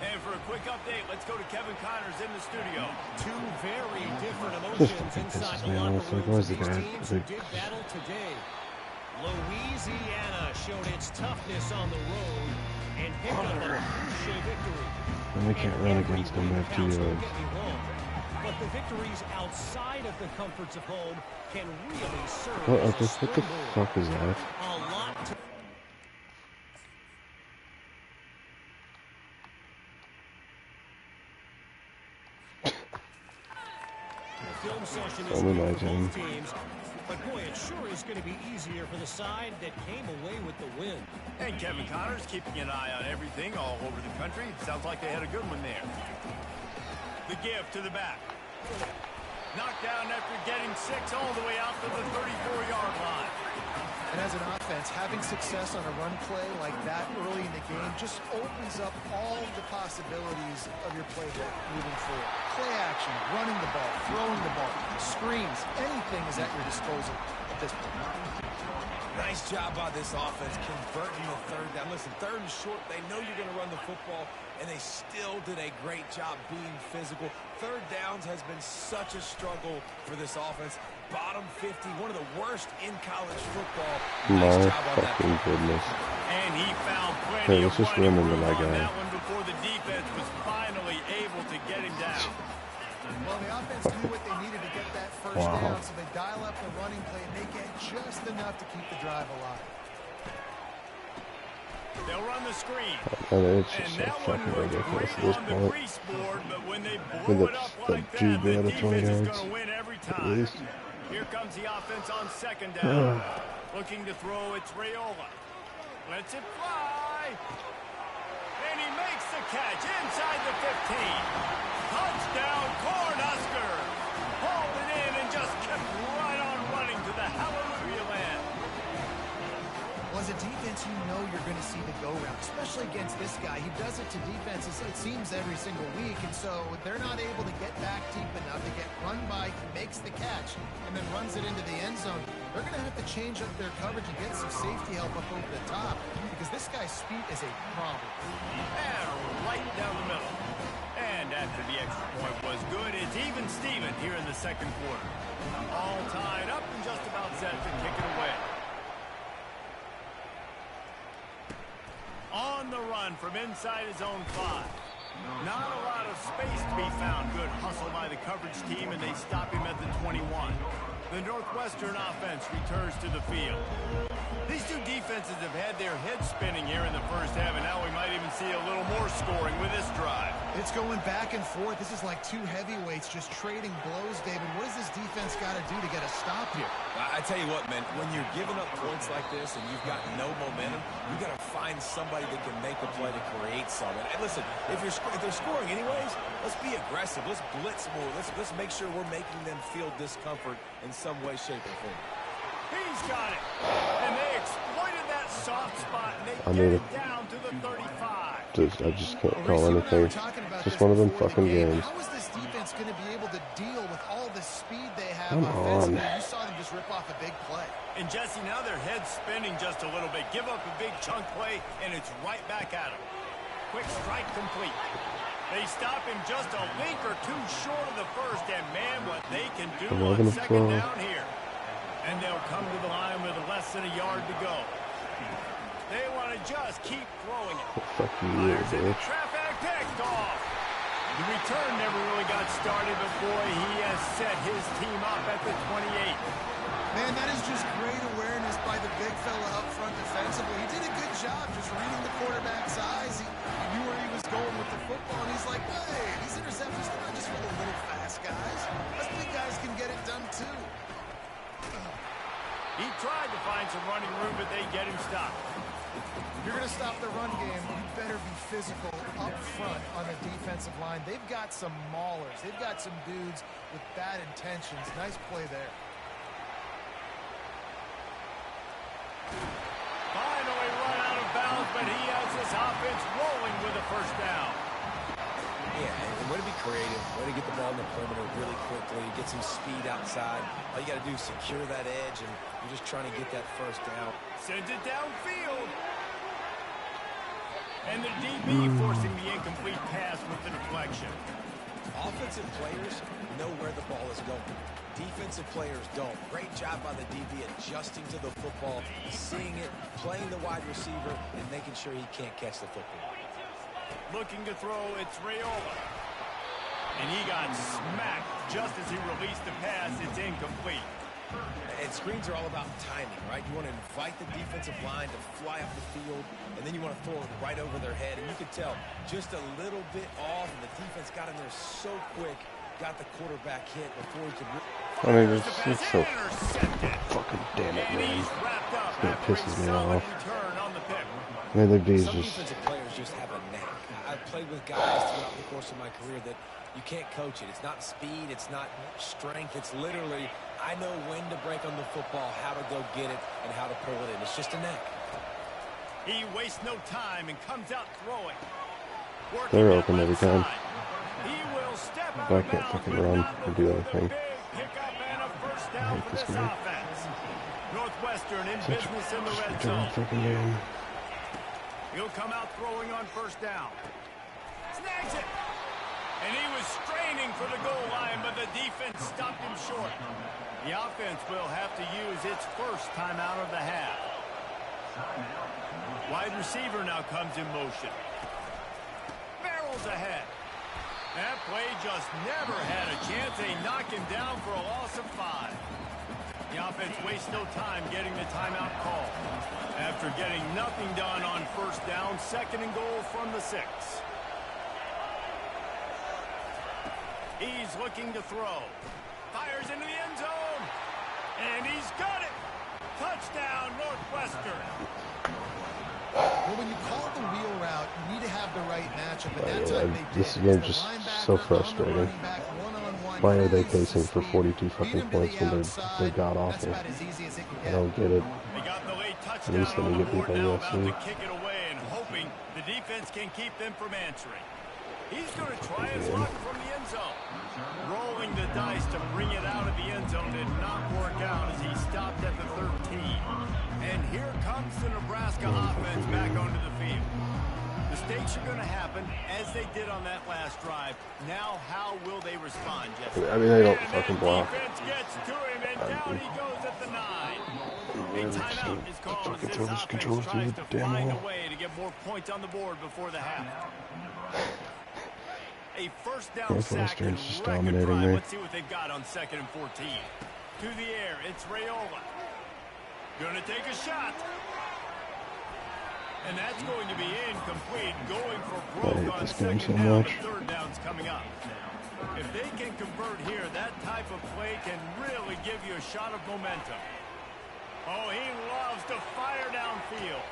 And for a quick update, let's go to Kevin Connors in the studio. Two very different Just emotions fucking inside pisses the me locker off. Like, room. why is the These guy teams like, did battle today. Louisiana showed its toughness on the road and picked up a crucial victory. and we can't run against them by 2 yards. But the victories outside of the comforts of home can really serve What as a the springboard. fuck is that? A lot to film session is Only good my for team. both teams, but boy, it sure is going to be easier for the side that came away with the win. And Kevin Connors keeping an eye on everything all over the country. Sounds like they had a good one there. The give to the back. Knocked down after getting 6 all the way out to the 34-yard line. And as an offense, having success on a run play like that early in the game just opens up all the possibilities of your playbook moving forward. Play action, running the ball, throwing the ball, screens, anything is at your disposal at this point. Nice job by this offense converting the third down. Listen, third and short, they know you're going to run the football, and they still did a great job being physical. Third downs has been such a struggle for this offense. Bottom 50, one of the worst in college football. Nice job on that. Fucking goodness. And he found plenty Hey, of let's just running run into room my on guy. that one before the defense was finally able to get him down. Well, the offense knew what they needed to get that first down, so they dial up the running play, and they get just enough to keep the drive alive. They'll run the screen. And it's just And so that one fucking worked ridiculous great at this on the point. grease board, but when they With blow the- it up the like Jude that, the out of 20 defense is yards, going to win every at time. least. Here comes the offense on second down. Looking to throw, it's Raiola. Lets it fly. And he makes the catch inside the 15. Touchdown, Cornhuskers. Hauled it in and just kept right on running to the hallelujah land. Well, as a defense, you know you're going to see the go-round, especially against this guy. He does it to defenses, it seems, every single week, and so they're not able to get back deep enough to get run by. He makes the catch and then runs it into the end zone. They're going to have to change up their coverage and get some safety help up over the top because this guy's speed is a problem. And right down the middle. And after the extra point was good, it's even Steven here in the second quarter. All tied up and just about set to kick it away. On the run from inside his own 5. Not a lot of space to be found. Good hustle by the coverage team, and they stop him at the 21. The Northwestern offense returns to the field. These two defenses have had their heads spinning here in the first half, and now we might even see a little more scoring with this drive. It's going back and forth. This is like two heavyweights just trading blows, David. What does this defense got to do to get a stop here? I tell you what, man, when you're giving up points like this and you've got no momentum, you got to find somebody that can make a play to create something. And listen, if they're scoring anyways, let's be aggressive. Let's blitz more. Let's make sure we're making them feel discomfort in some way, shape, or form. He's got it. And they exploited that soft spot, and they get it down to the 35. I just can't call anything. Just one of them fucking games. How is this defense going to be able to deal with all the speed they have Come offensively? on. You saw them just rip off a big play. And Jesse, now their head's spinning just a little bit. Give up a big chunk play, and it's right back at them. Quick strike complete. They stop him just a link or two short of the first, and man, what they can do on second down here. And they'll come to the line with less than a yard to go. They want to just keep throwing it. Fuck you, bitch. Traffic picked off. The return never really got started before he has set his team up at the 28. Man, that is just great awareness by the big fella up front defensively. He did a good job just reading the quarterback's eyes. He knew where he was going with the football, and he's like, hey, these interceptions are not just for the little fast guys. Us big guys can get it done too. He tried to find some running room, but they get him stopped. If you're going to stop the run game, you better be physical up front on the defensive line. They've got some maulers. They've got some dudes with bad intentions. Nice play there. Finally run out of bounds, but he has this offense rolling with a first down. Yeah, and way to be creative, way to get the ball in the perimeter really quickly, get some speed outside. All you got to do is secure that edge, and you're just trying to get that first down. Sends it downfield. And the DB forcing the incomplete pass with the deflection. Offensive players know where the ball is going. Defensive players don't. Great job by the DB adjusting to the football, seeing it, playing the wide receiver, and making sure he can't catch the football. Looking to throw, it's Raiola. And he got smacked just as he released the pass. It's incomplete. And screens are all about timing, right? You want to invite the defensive line to fly up the field, and then you want to throw it right over their head. And you can tell just a little bit off, and the defense got in there so quick, got the quarterback hit before he could... I mean, it's so fucking damn it, man. It pisses me off. I mean, the B's Some just... defensive players just have a knack. I've played with guys throughout the course of my career that you can't coach it. It's not speed. It's not strength. It's literally, I know when to break on the football, how to go get it, and how to pull it in. It's just a knack. He wastes no time and comes out throwing. They're open every time. He will step out But I can't fucking run or do anything. I hate this game. Northwestern in Such business in the a red dumb zone. fucking game. He'll come out throwing on first down. Snags it. And he was straining for the goal line, but the defense stopped him short. The offense will have to use its first timeout of the half. Wide receiver now comes in motion. Barrels ahead. That play just never had a chance. They knock him down for a loss of 5. The offense wastes no time getting the timeout call. After getting nothing done on first down, 2nd and goal from the 6. He's looking to throw. Fires into the end zone. And he's got it. Touchdown, Northwestern. Well, when you call it the wheel route, you need to have the right matchup. And that time they did. This game is just so frustrating. Why are they pacing for 42 fucking points when they're god awful? I don't get it. They got the late At touchdown least let me on the get board people now, about to UFC. kick it away and hoping the defense can keep them from answering. He's going to try his luck from the end zone. Rolling the dice to bring it out of the end zone did not work out as he stopped at the 13. And here comes the Nebraska offense back onto the field. Mistakes are going to happen as they did on that last drive. Now, how will they respond, Jesse? I mean, they don't And fucking that block. defense gets to him, and down he goes at the 9. A timeout is called as this offense tries to find a way to get more points on the board before the half. A first down sack and Northwestern's just record dominating drive. me. Let's see what they've got on 2nd and 14. To the air, it's Raiola. Gonna take a shot. And that's going to be incomplete. Going for broke hate on this game 2nd so down, much. but 3rd down's coming up. If they can convert here, that type of play can really give you a shot of momentum. Oh, he loves to fire downfield.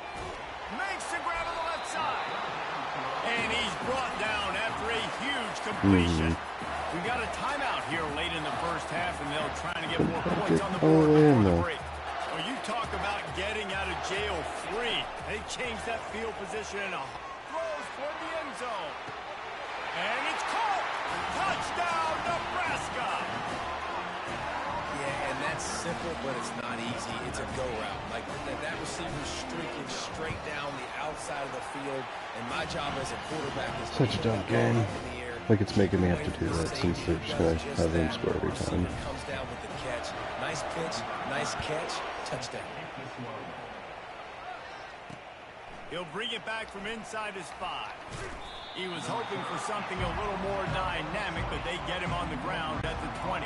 Makes the grab on the left side. And he's brought down after a huge completion. We got a timeout here late in the first half, and they'll try to get more points on the board before the break. Well, you talk about getting out of jail free. They changed that field position and throws toward the end zone. And it's caught. Touchdown, Nebraska. Yeah, and that's simple, but it's not easy. It's a go route. Like that receiver's streaking straight down the outside of the field, and my job as a quarterback is Such a dumb game. Like it's making me have to do that since they're just going to have him score every time. Comes down with the catch. Nice pitch, nice catch, touchdown. He'll bring it back from inside his 5. He was hoping for something a little more dynamic, but they get him on the ground at the 20.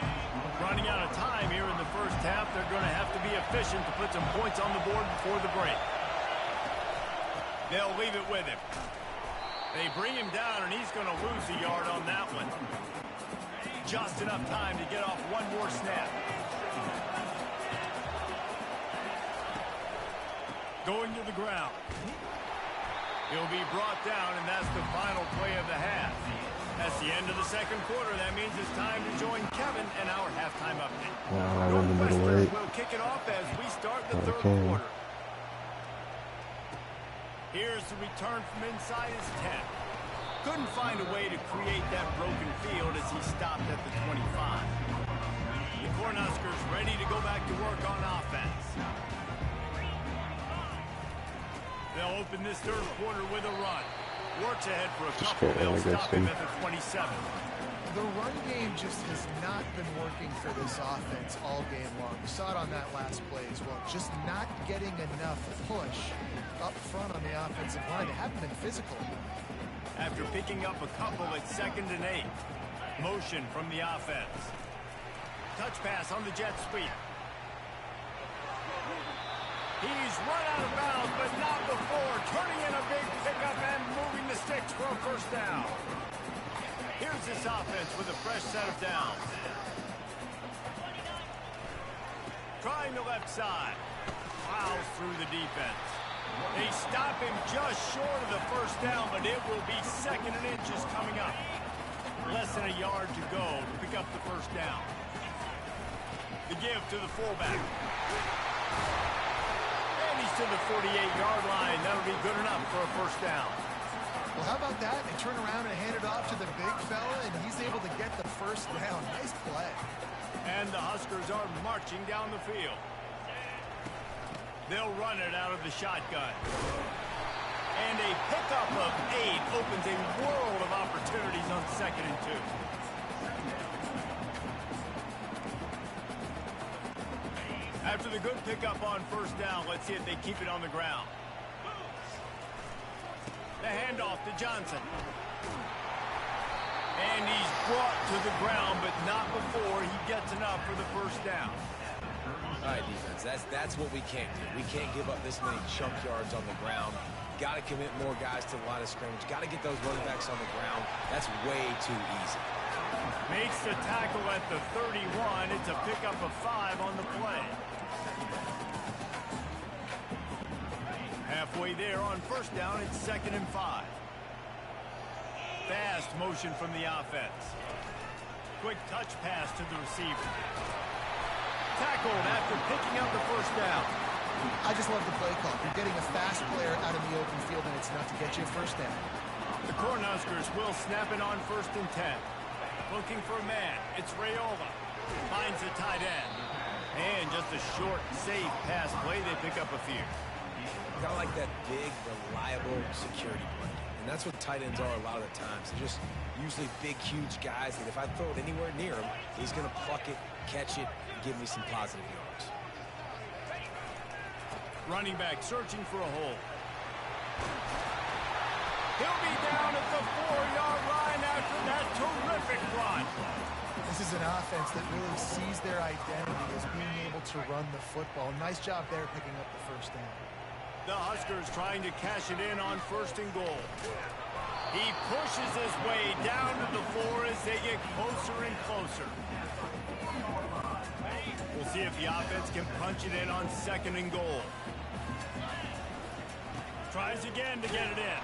Running out of time here in the first half, they're going to have to be efficient to put some points on the board before the break. They'll leave it with him. They bring him down, and he's going to lose a yard on that one. Just enough time to get off one more snap. Going to the ground. He'll be brought down, and that's the final play of the half. That's the end of the second quarter. That means it's time to join Kevin in our halftime update. Northwestern will kick it off as we start the third quarter. Here's the return from inside his 10. Couldn't find a way to create that broken field as he stopped at the 25. The Cornhuskers ready to go back to work on offense. They'll open this third quarter with a run. Works ahead for a couple. They'll stop him at the 27. The run game just has not been working for this offense all game long. We saw it on that last play as well. Just not getting enough push up front on the offensive line. They haven't been physical. After picking up a couple at 2nd and 8. Motion from the offense. Touch pass on the jet sweep. He's run out of bounds, but not before. Turning in a big pickup and moving the sticks for a first down. Here's this offense with a fresh set of downs. Trying the left side. Plows through the defense. They stop him just short of the first down, but it will be 2nd and inches coming up. Less than a yard to go to pick up the first down. The give to the fullback. To the 48-yard line. That'll be good enough for a first down. Well, how about that? They turn around and hand it off to the big fella, and he's able to get the first down. Nice play. And the Huskers are marching down the field. They'll run it out of the shotgun. And a pickup of 8 opens a world of opportunities on 2nd and 2. After the good pickup on first down, let's see if they keep it on the ground. The handoff to Johnson. And he's brought to the ground, but not before he gets enough for the first down. All right, defense, that's what we can't do. We can't give up this many chunk yards on the ground. Got to commit more guys to the line of scrimmage. Got to get those running backs on the ground. That's way too easy. Makes the tackle at the 31. It's a pickup of 5 on the play. Halfway there on first down, it's 2nd and 5. Fast motion from the offense. Quick touch pass to the receiver. Tackled after picking up the first down. I just love the play call. You're getting a fast player out in the open field, and it's enough to get you a first down. The Cornhuskers will snap it on 1st and 10. Looking for a man. It's Raiola. Finds the tight end. And just a short, safe pass play. They pick up a few. Kind of like that big, reliable security blanket. And that's what tight ends are a lot of the times. They're just usually big, huge guys that if I throw it anywhere near him, he's going to pluck it, catch it, and give me some positive yards. Running back searching for a hole. He'll be down at the 4-yard line after that terrific run. This is an offense that really sees their identity as being able to run the football. Nice job there picking up the first down. The Huskers trying to cash it in on 1st and goal. He pushes his way down to the 4 as they get closer and closer. We'll see if the offense can punch it in on 2nd and goal. Tries again to get it in.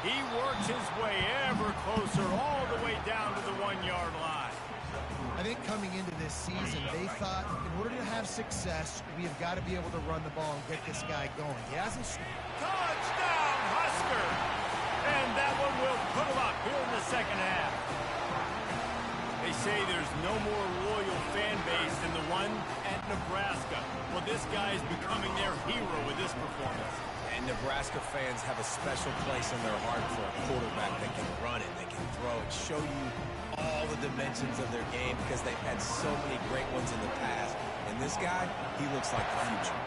He works his way ever closer all the way down to the 1-yard line. I think coming into this season, they thought in order to have success, we have got to be able to run the ball and get this guy going. He hasn't. Touchdown, Husker! And that one will put him up here in the second half. They say there's no more loyal fan base than the one at Nebraska. Well, this guy is becoming their hero with this performance. And Nebraska fans have a special place in their heart for a quarterback that can run it, that can throw it, show you all the dimensions of their game because they've had so many great ones in the past. And this guy, he looks like the future.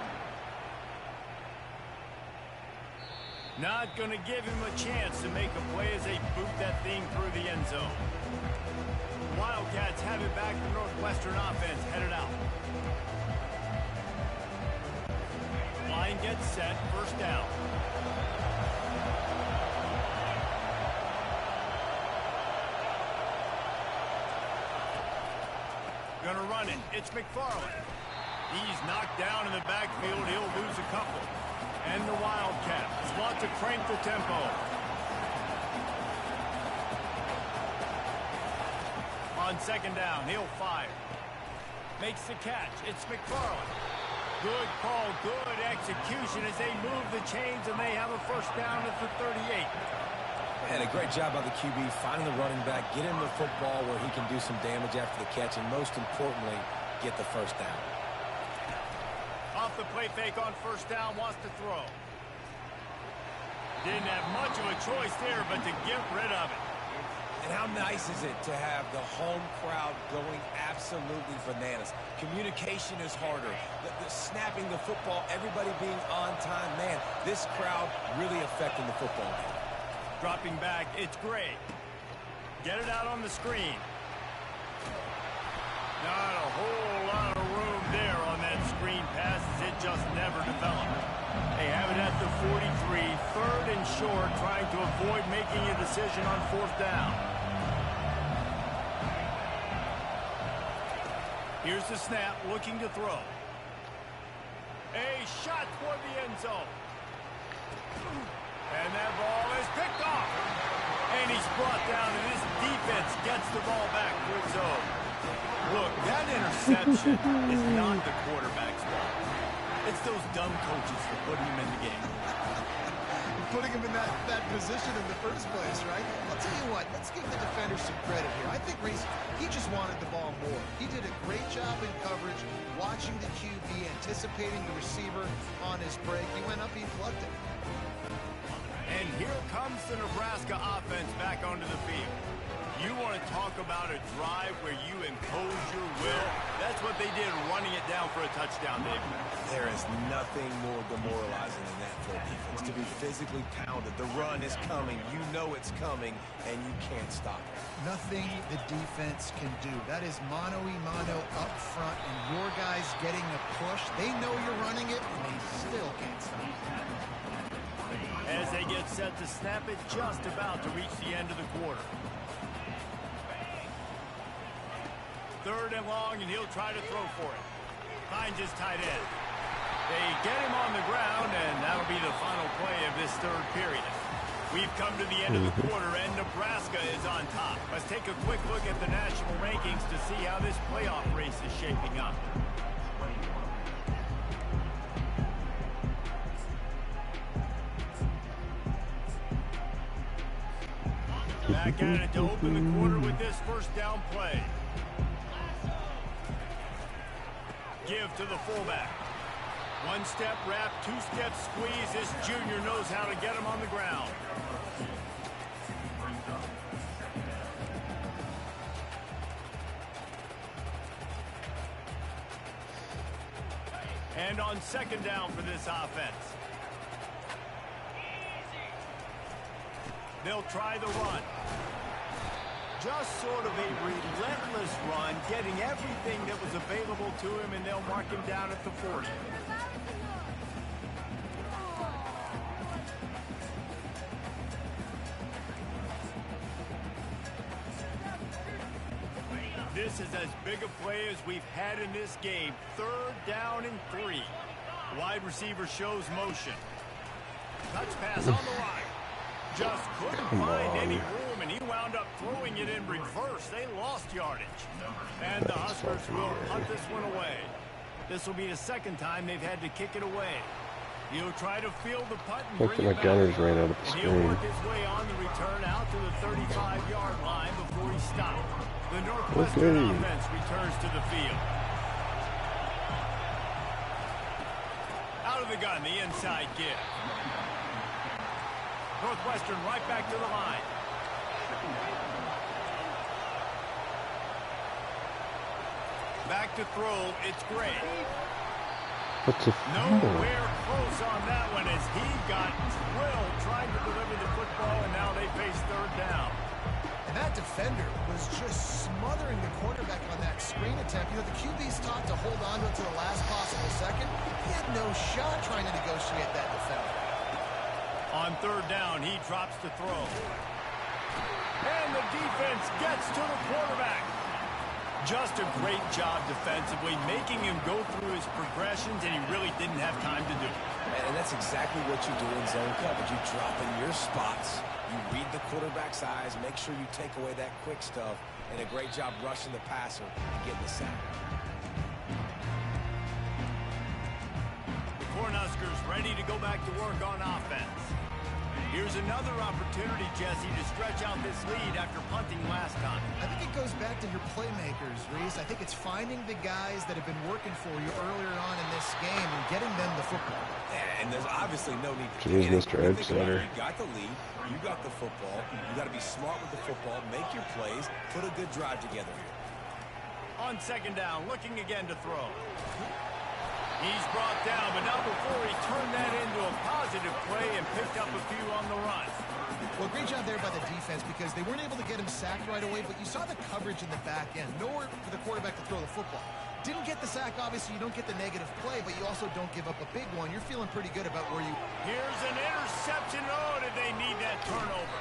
Not going to give him a chance to make a play as they boot that thing through the end zone. Wildcats have it back. The Northwestern offense headed out. Line gets set. First down. Gonna run it. It's McFarland. He's knocked down in the backfield. He'll lose a couple. And the Wildcats want to crank the tempo. On second down, he'll fire. Makes the catch. It's McFarland. Good call, good execution as they move the chains and they have a first down at the 38. And a great job by the QB finding the running back, get him the football where he can do some damage after the catch, and most importantly, get the first down. Off the play fake on first down, wants to throw. Didn't have much of a choice there, but to get rid of it. And how nice is it to have the home crowd going absolutely bananas? Communication is harder. The snapping the football, everybody being on time. Man, this crowd really affecting the football game. Dropping back, it's Gray. Get it out on the screen. Not a whole lot of room there on that screen pass as it just never developed. They have it at the 43, third and short, trying to avoid making a decision on fourth down. Here's the snap, looking to throw. A shot toward the end zone. And that ball is picked off. And he's brought down, and his defense gets the ball back to its own. Look, that interception is not the quarterback's fault. It's those dumb coaches for putting him in the game. Putting him in that position in the first place, right? I'll tell you what, let's give the defender some credit here. I think Reese, he just wanted the ball more. He did a great job in coverage, watching the QB, anticipating the receiver on his break. He went up, he plugged it. And here comes the Nebraska offense back onto the field. You want to talk about a drive where you impose your will? That's what they did, running it down for a touchdown, David. There is nothing more demoralizing than that for a defense. To be physically pounded. The run is coming. You know it's coming, and you can't stop it. Nothing the defense can do. That is mano-a-mano up front, and your guys getting a push. They know you're running it, and they still can't stop it. As they get set to snap it, just about to reach the end of the quarter. Third and long, and he'll try to throw for it. Finds his tight end. They get him on the ground, and that'll be the final play of this third period. We've come to the end of the quarter, and Nebraska is on top. Let's take a quick look at the national rankings to see how this playoff race is shaping up. Back at it to open the quarter with this first down play. Give to the fullback. One step wrap, two step squeeze. This junior knows how to get him on the ground. And on second down for this offense. They'll try the run. Just sort of a relentless run, getting everything that was available to him, and they'll mark him down at the 40. This is as big a play as we've had in this game. Third down and 3. Wide receiver shows motion. Touch pass on the line. Just couldn't find any room, and he wound up throwing it in reverse. They lost yardage. And the Huskers will punt this one away. This will be the second time they've had to kick it away. He'll try to field the punt and bring it back. Gunners ran out of the screen. He'll work his way on the return out to the 35-yard line before he stopped. The Northwestern offense returns to the field. Out of the gun, the inside give. Northwestern right back to the line. Back to throw, it's Gray. What's a Nowhere close on that one as he got drilled trying to deliver the football, and now they face third down. And that defender was just smothering the quarterback on that screen attempt. You know, the QB's taught to hold on to it to the last possible second. He had no shot trying to negotiate that defender. On third down, he drops to throw. And the defense gets to the quarterback. Just a great job defensively, making him go through his progressions, and he really didn't have time to do it. And that's exactly what you do in zone coverage. You drop in your spots, you read the quarterback's eyes, make sure you take away that quick stuff, and a great job rushing the passer and getting the sack. The Cornhuskers ready to go back to work on offense. Here's another opportunity, Jesse, to stretch out this lead after punting last time. I think it goes back to your playmakers, Reese. I think it's finding the guys that have been working for you earlier on in this game and getting them the football. And there's obviously no need to Jeez, Mr. Edge Center. You got the lead, you got the football, you got to be smart with the football, make your plays, put a good drive together here. On second down, looking again to throw. He's brought down, but not before he turned that into a positive play and picked up a few on the run. Well, great job there by the defense because they weren't able to get him sacked right away, but you saw the coverage in the back end. Nowhere for the quarterback to throw the football. Didn't get the sack, obviously. You don't get the negative play, but you also don't give up a big one. You're feeling pretty good about where you... Here's an interception. Oh, did they need that turnover?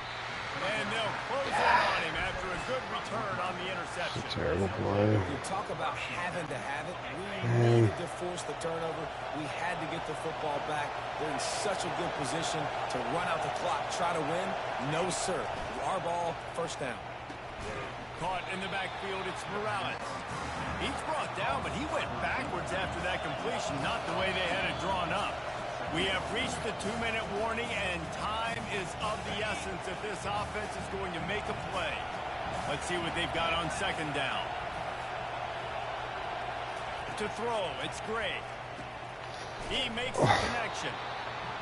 And they'll close in on him after a good return on the interception. Terrible play. You talk about having to have it. We needed to force the turnover. We had to get the football back. They're in such a good position to run out the clock, try to win. No, sir. Our ball, first down. Caught in the backfield, it's Morales. He's brought down, but he went backwards after that completion, not the way they had it drawn up. We have reached the 2-minute warning, and time is of the essence if this offense is going to make a play. Let's see what they've got on second down. To throw, it's Gray. He makes the connection.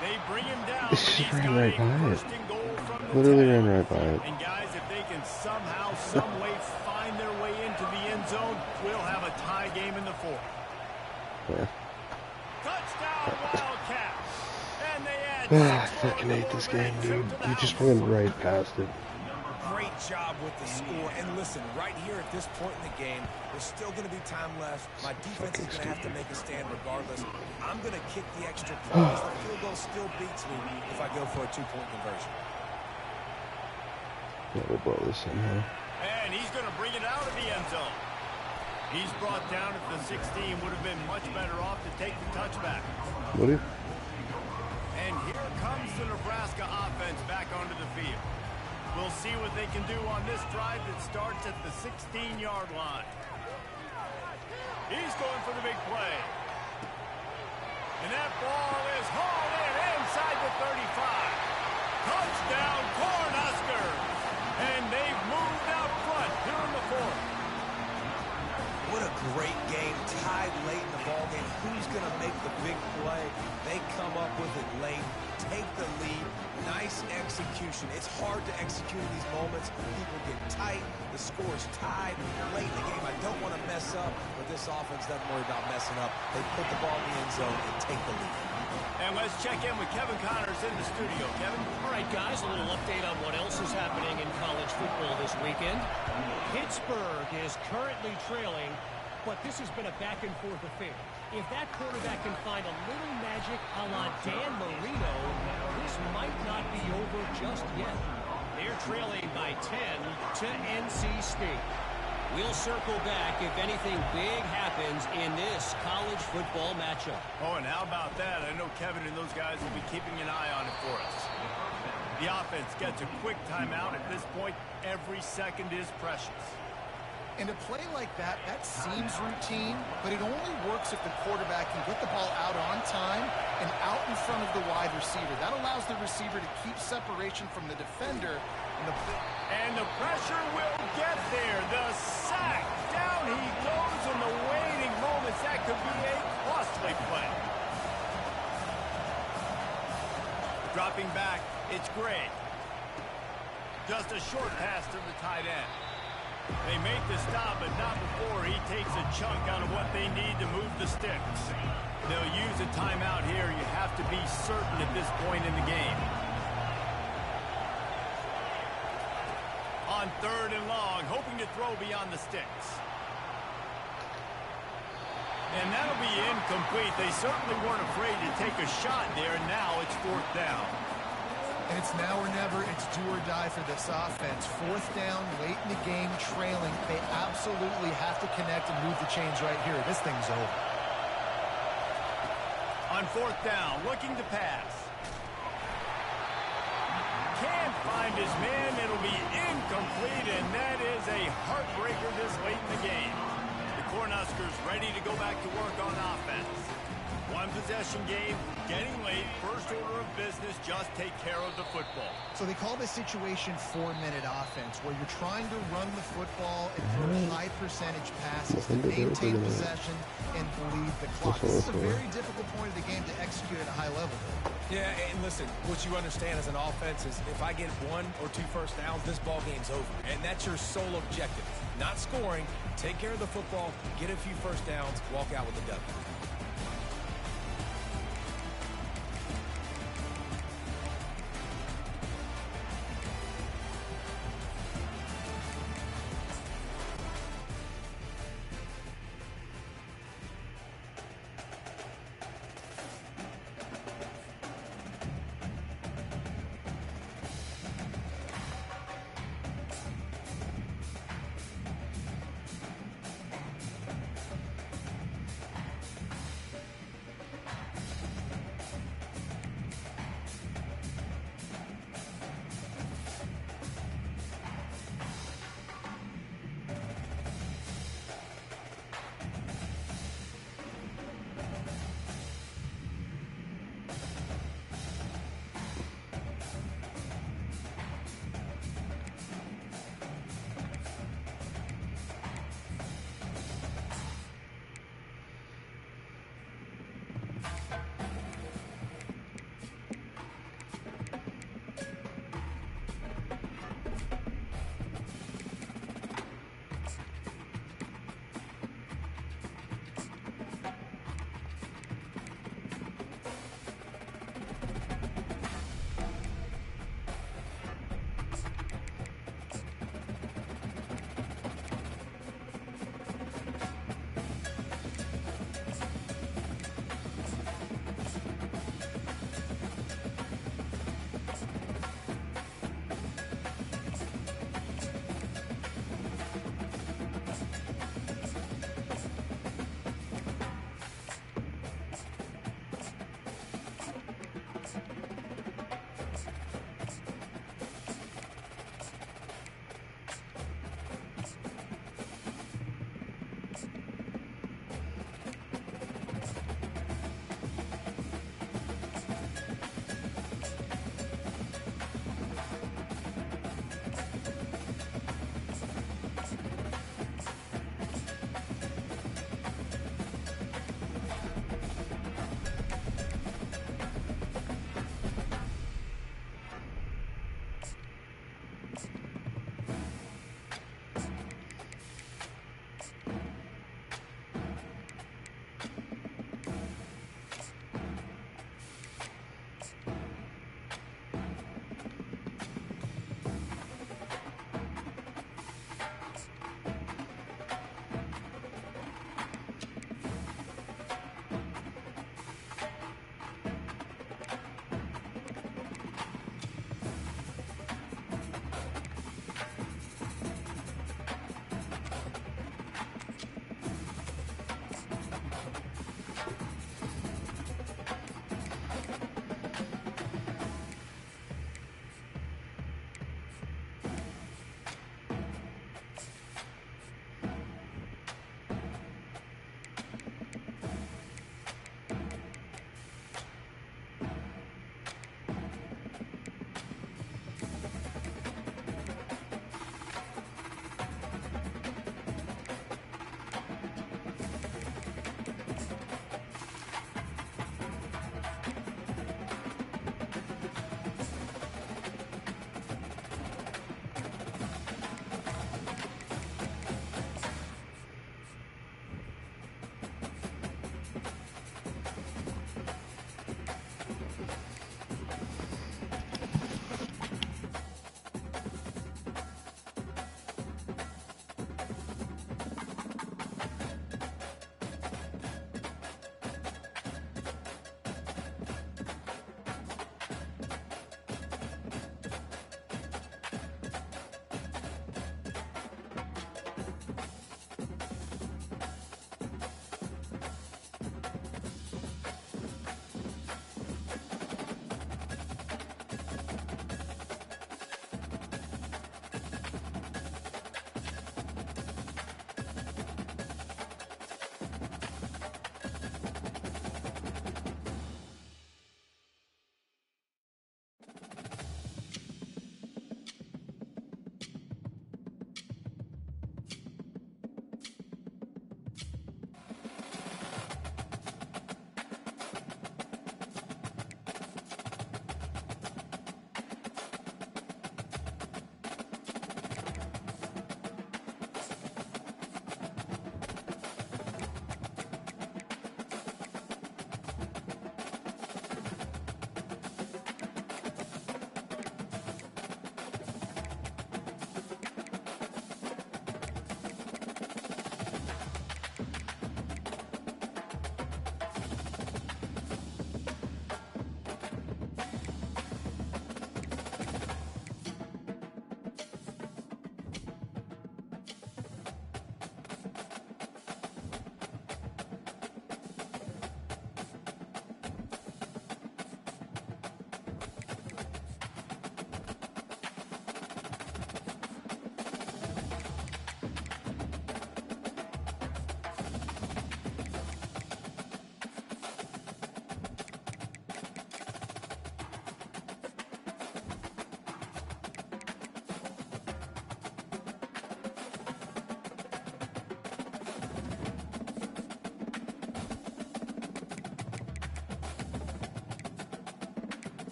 They bring him down, but he's got right a by first and goal from the Literally 10. ran right by it. And guys, if they can somehow, some way find their way into the end zone, we'll have a tie game in the fourth. Yeah. Touchdown, Wildcats! And they add I fucking hate this game, dude. You just went right past it. Great job with the score. And listen, right here at this point in the game, there's still going to be time left. My defense is going to have to make a stand regardless. I'm going to kick the extra point. The field goal still beats me if I go for a 2-point conversion. Yeah, we'll blow this somehow. And he's going to bring it out of the end zone. He's brought down at the 16. Would have been much better off to take the touchback. Would he? And here comes the Nebraska offense back onto the field. We'll see what they can do on this drive that starts at the 16-yard line. He's going for the big play. And that ball is hauled in inside the 35. Touchdown, Cornhuskers! And they've moved out front here in the fourth. What a great game, tied late in the ballgame. Who's going to make the big play? They come up with it late, take the lead. Nice execution. It's hard to execute in these moments. People get tight. The score's tied late in the game. I don't want to mess up, but this offense doesn't worry about messing up. They put the ball in the end zone and take the lead. And let's check in with Kevin Connors in the studio. Kevin? All right, guys, a little update on what else is happening in college football this weekend. Pittsburgh is currently trailing, but this has been a back-and-forth affair. If that quarterback can find a little magic a la Dan Marino, this might not be over just yet. They're trailing by 10 to NC State. We'll circle back if anything big happens in this college football matchup. Oh, and how about that? I know Kevin and those guys will be keeping an eye on it for us. The offense gets a quick timeout. At this point, every second is precious. And a play like that, that seems routine, but it only works if the quarterback can get the ball out on time and out in front of the wide receiver. That allows the receiver to keep separation from the defender. And the pressure will get there. The sack. Down he goes in the waiting moments. That could be a costly play. Dropping back, it's Gray. Just a short pass to the tight end. They make the stop, but not before he takes a chunk out of what they need to move the sticks. They'll use a timeout here. You have to be certain at this point in the game. On 3rd and long, hoping to throw beyond the sticks. And that'll be incomplete. They certainly weren't afraid to take a shot there. Now it's 4th down. And it's now or never. It's do or die for this offense. 4th down, late in the game, trailing. They absolutely have to connect and move the chains right here. This thing's over. On 4th down, looking to pass. Can't find his man. It'll be incomplete, and that is a heartbreaker this late in the game. The Cornhuskers ready to go back to work on offense. One possession game, getting late, first order of business, just take care of the football. So they call this situation 4-minute offense, where you're trying to run the football and throw high percentage passes to maintain possession and bleed the clock. This is a very difficult point of the game to execute at a high level. Yeah, and listen, what you understand as an offense is if I get 1 or 2 first downs, this ball game's over. And that's your sole objective. Not scoring, take care of the football, get a few first downs, walk out with a W.